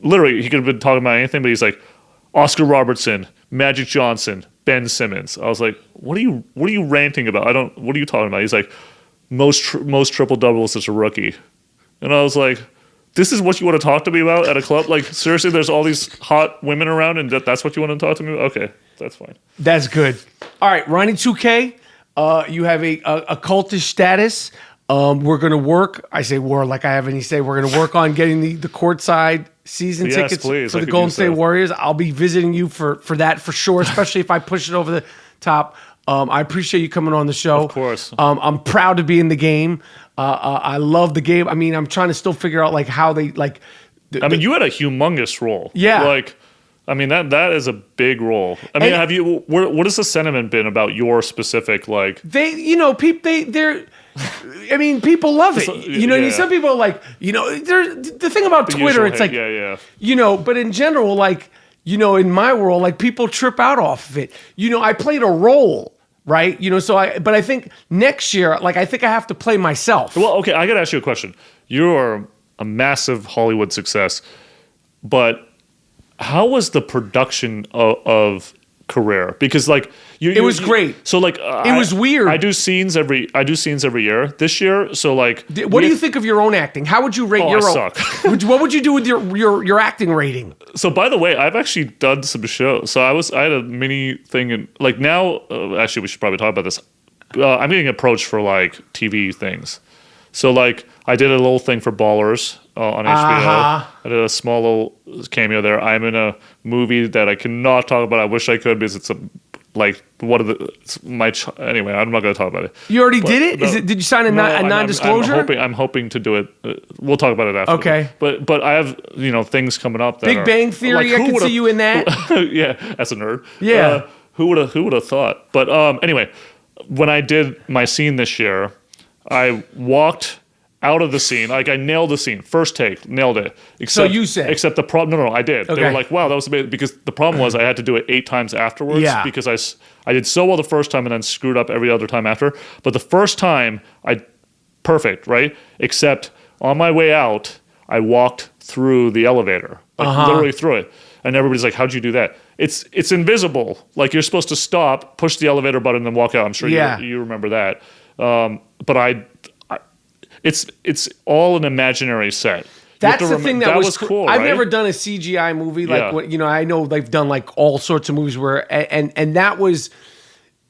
E: literally, he could have been talking about anything, but he's like, Oscar Robertson, Magic Johnson, Ben Simmons. I was like, what are you ranting about? What are you talking about? He's like, most triple doubles as a rookie. And I was like, this is what you want to talk to me about at a club? Like, seriously, there's all these hot women around, and that's what you want to talk to me about? Okay, that's fine.
A: That's good. All right, Ronnie 2K, you have a cultish status. We're going to work. I say we're like I have any say. We're going to work on getting the courtside season tickets for the Golden State Warriors. I'll be visiting you for that for sure, especially if I push it over the top. I appreciate you coming on the show.
E: Of course.
A: I'm proud to be in the game. I love the game. I mean, I'm trying to still figure out how they like.
E: You had a humongous role.
A: Yeah.
E: That is a big role. I mean, what has the sentiment been about your specific
A: people love it. Some people are like, the thing about Twitter, it's like, but in general, in my world, people trip out off of it. I played a role, right? But I think next year, I think I have to play myself.
E: Well, okay, I got to ask you a question. You are a massive Hollywood success, but how was the production of Career? Because
A: it was great.
E: So it
A: was weird.
E: I do scenes every year. This year, so
A: what do you think of your own acting? How would you rate your own?
E: Suck.
A: What would you do with your acting rating?
E: So by the way, I've actually done some shows. So I had a mini thing, and now, actually, we should probably talk about this. I'm getting approached for TV things. So I did a little thing for Ballers on HBO. I did a small little cameo there. I'm in a movie that I cannot talk about. I wish I could because it's anyway. I'm not going to talk about it.
A: You already did it? No, did you sign a non-disclosure?
E: I'm hoping to do it. We'll talk about it after.
A: Okay.
E: But I have things coming up. That
A: Big Bang Theory. I can see you in that.
E: Yeah, as a nerd.
A: Yeah.
E: Who would have thought? But anyway, when I did my scene this year, I walked out of the scene. I nailed the scene. First take, nailed it.
A: So you said.
E: Except the problem, no, I did. Okay. They were like, wow, that was amazing. Because the problem was I had to do it 8 times afterwards.
A: Yeah.
E: Because I did so well the first time and then screwed up every other time after. But the first time, perfect, right? Except on my way out, I walked through the elevator. Literally through it. And everybody's like, how'd you do that? It's invisible. You're supposed to stop, push the elevator button, and then walk out. I'm sure you remember that. But it's all an imaginary set.
A: That's the thing that was
E: cool.
A: I've never done a CGI movie I know they've done all sorts of movies where and that was,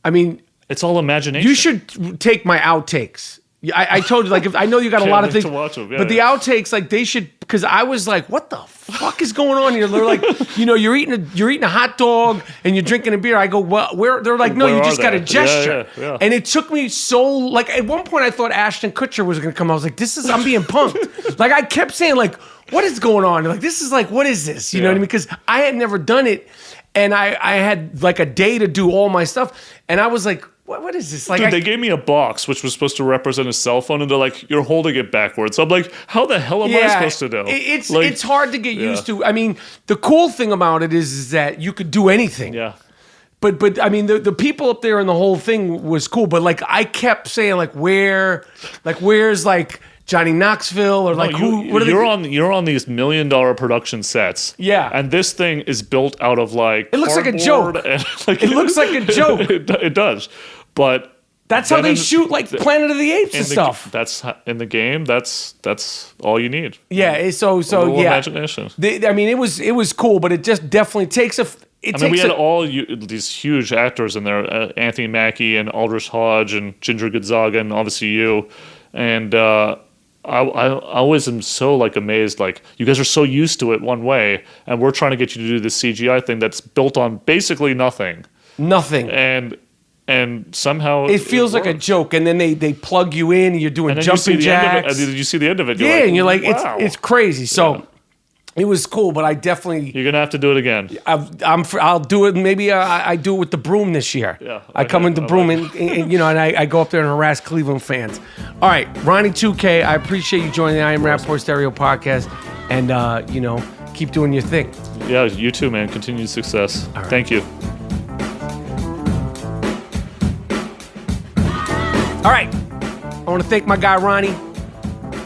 A: I mean,
E: It's all imagination.
A: You should take my outtakes. I told you, like, if I know you got a lot of things,
E: to watch them. Yeah,
A: but the outtakes, like, they should, because I was like, what the fuck is going on here? They're like, you're eating a hot dog and you're drinking a beer. I go, well, where? They're like, no,
E: Where
A: you
E: are
A: just got a
E: they?
A: gesture.
E: Yeah.
A: And it took me so, like, at one point I thought Ashton Kutcher was going to come. I was like, I'm being punked. Like, I kept saying, like, what is going on? Like, this is like, what is this? You know what I mean? Because I had never done it, and I had like a day to do all my stuff, and I was like, what is this? Like,
E: Dude, they gave me a box which was supposed to represent a cell phone, and they're like, "You're holding it backwards." So I'm like, "How the hell am I supposed to know?"
A: It's hard to get used to. I mean, the cool thing about it is that you could do anything.
E: Yeah.
A: But I mean, the people up there and the whole thing was cool. But like, I kept saying, like, where's like Johnny Knoxville or like who? What are
E: you're on these $1 million production sets.
A: Yeah.
E: And this thing is built out of like
A: It looks like a joke. It looks like a joke.
E: It does. But
A: that's how they shoot like Planet of the Apes and stuff.
E: That's in the game. That's all you need.
A: Yeah. So
E: imagination.
A: I mean, it was cool, but it just definitely takes a.
E: We had these huge actors in there: Anthony Mackie and Aldrich Hodge and Ginger Gonzaga, and obviously you. And I always am so like amazed. Like, you guys are so used to it one way, and we're trying to get you to do this CGI thing that's built on basically nothing.
A: Nothing.
E: And somehow
A: it feels like a joke, and then they plug you in, and you're doing jumping jacks.
E: Did you see the end of it?
A: And you're like,
E: wow.
A: it's crazy. So it was cool, but I definitely
E: you're gonna have to do it again.
A: I'll do it. Maybe I do it with the broom this year.
E: Yeah,
A: I come with the broom, and you know, and I go up there and harass Cleveland fans. All right, Ronnie 2K, I appreciate you joining the I Am Rapaport Stereo podcast, and you know, keep doing your thing.
E: Yeah, you too, man. Continued success.
A: Right.
E: Thank you.
A: All right, I want to thank my guy Ronnie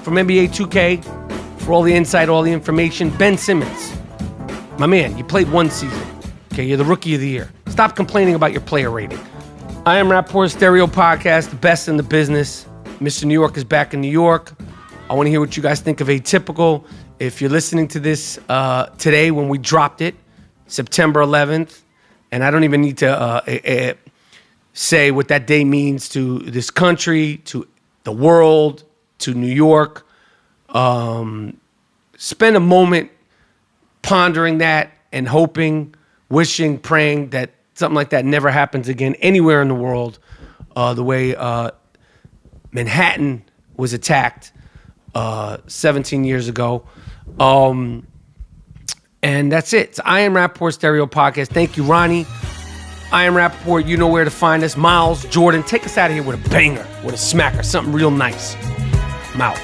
A: from NBA 2K for all the insight, all the information. Ben Simmons, my man, you played one season. Okay, you're the rookie of the year. Stop complaining about your player rating. I Am Rapaport Stereo podcast, the best in the business. Mr. New York is back in New York. I want to hear what you guys think of Atypical. If you're listening to this today when we dropped it, September 11th, and I don't even need to say what that day means to this country, to the world, to New York. Spend a moment pondering that and hoping, wishing, praying that something like that never happens again anywhere in the world. The way Manhattan was attacked 17 years ago. And that's it. It's I Am Rapaport Stereo Podcast. Thank you, Ronnie. I Am Rapaport. You know where to find us. Miles, Jordan, take us out of here with a banger, with a smacker, something real nice. I'm out.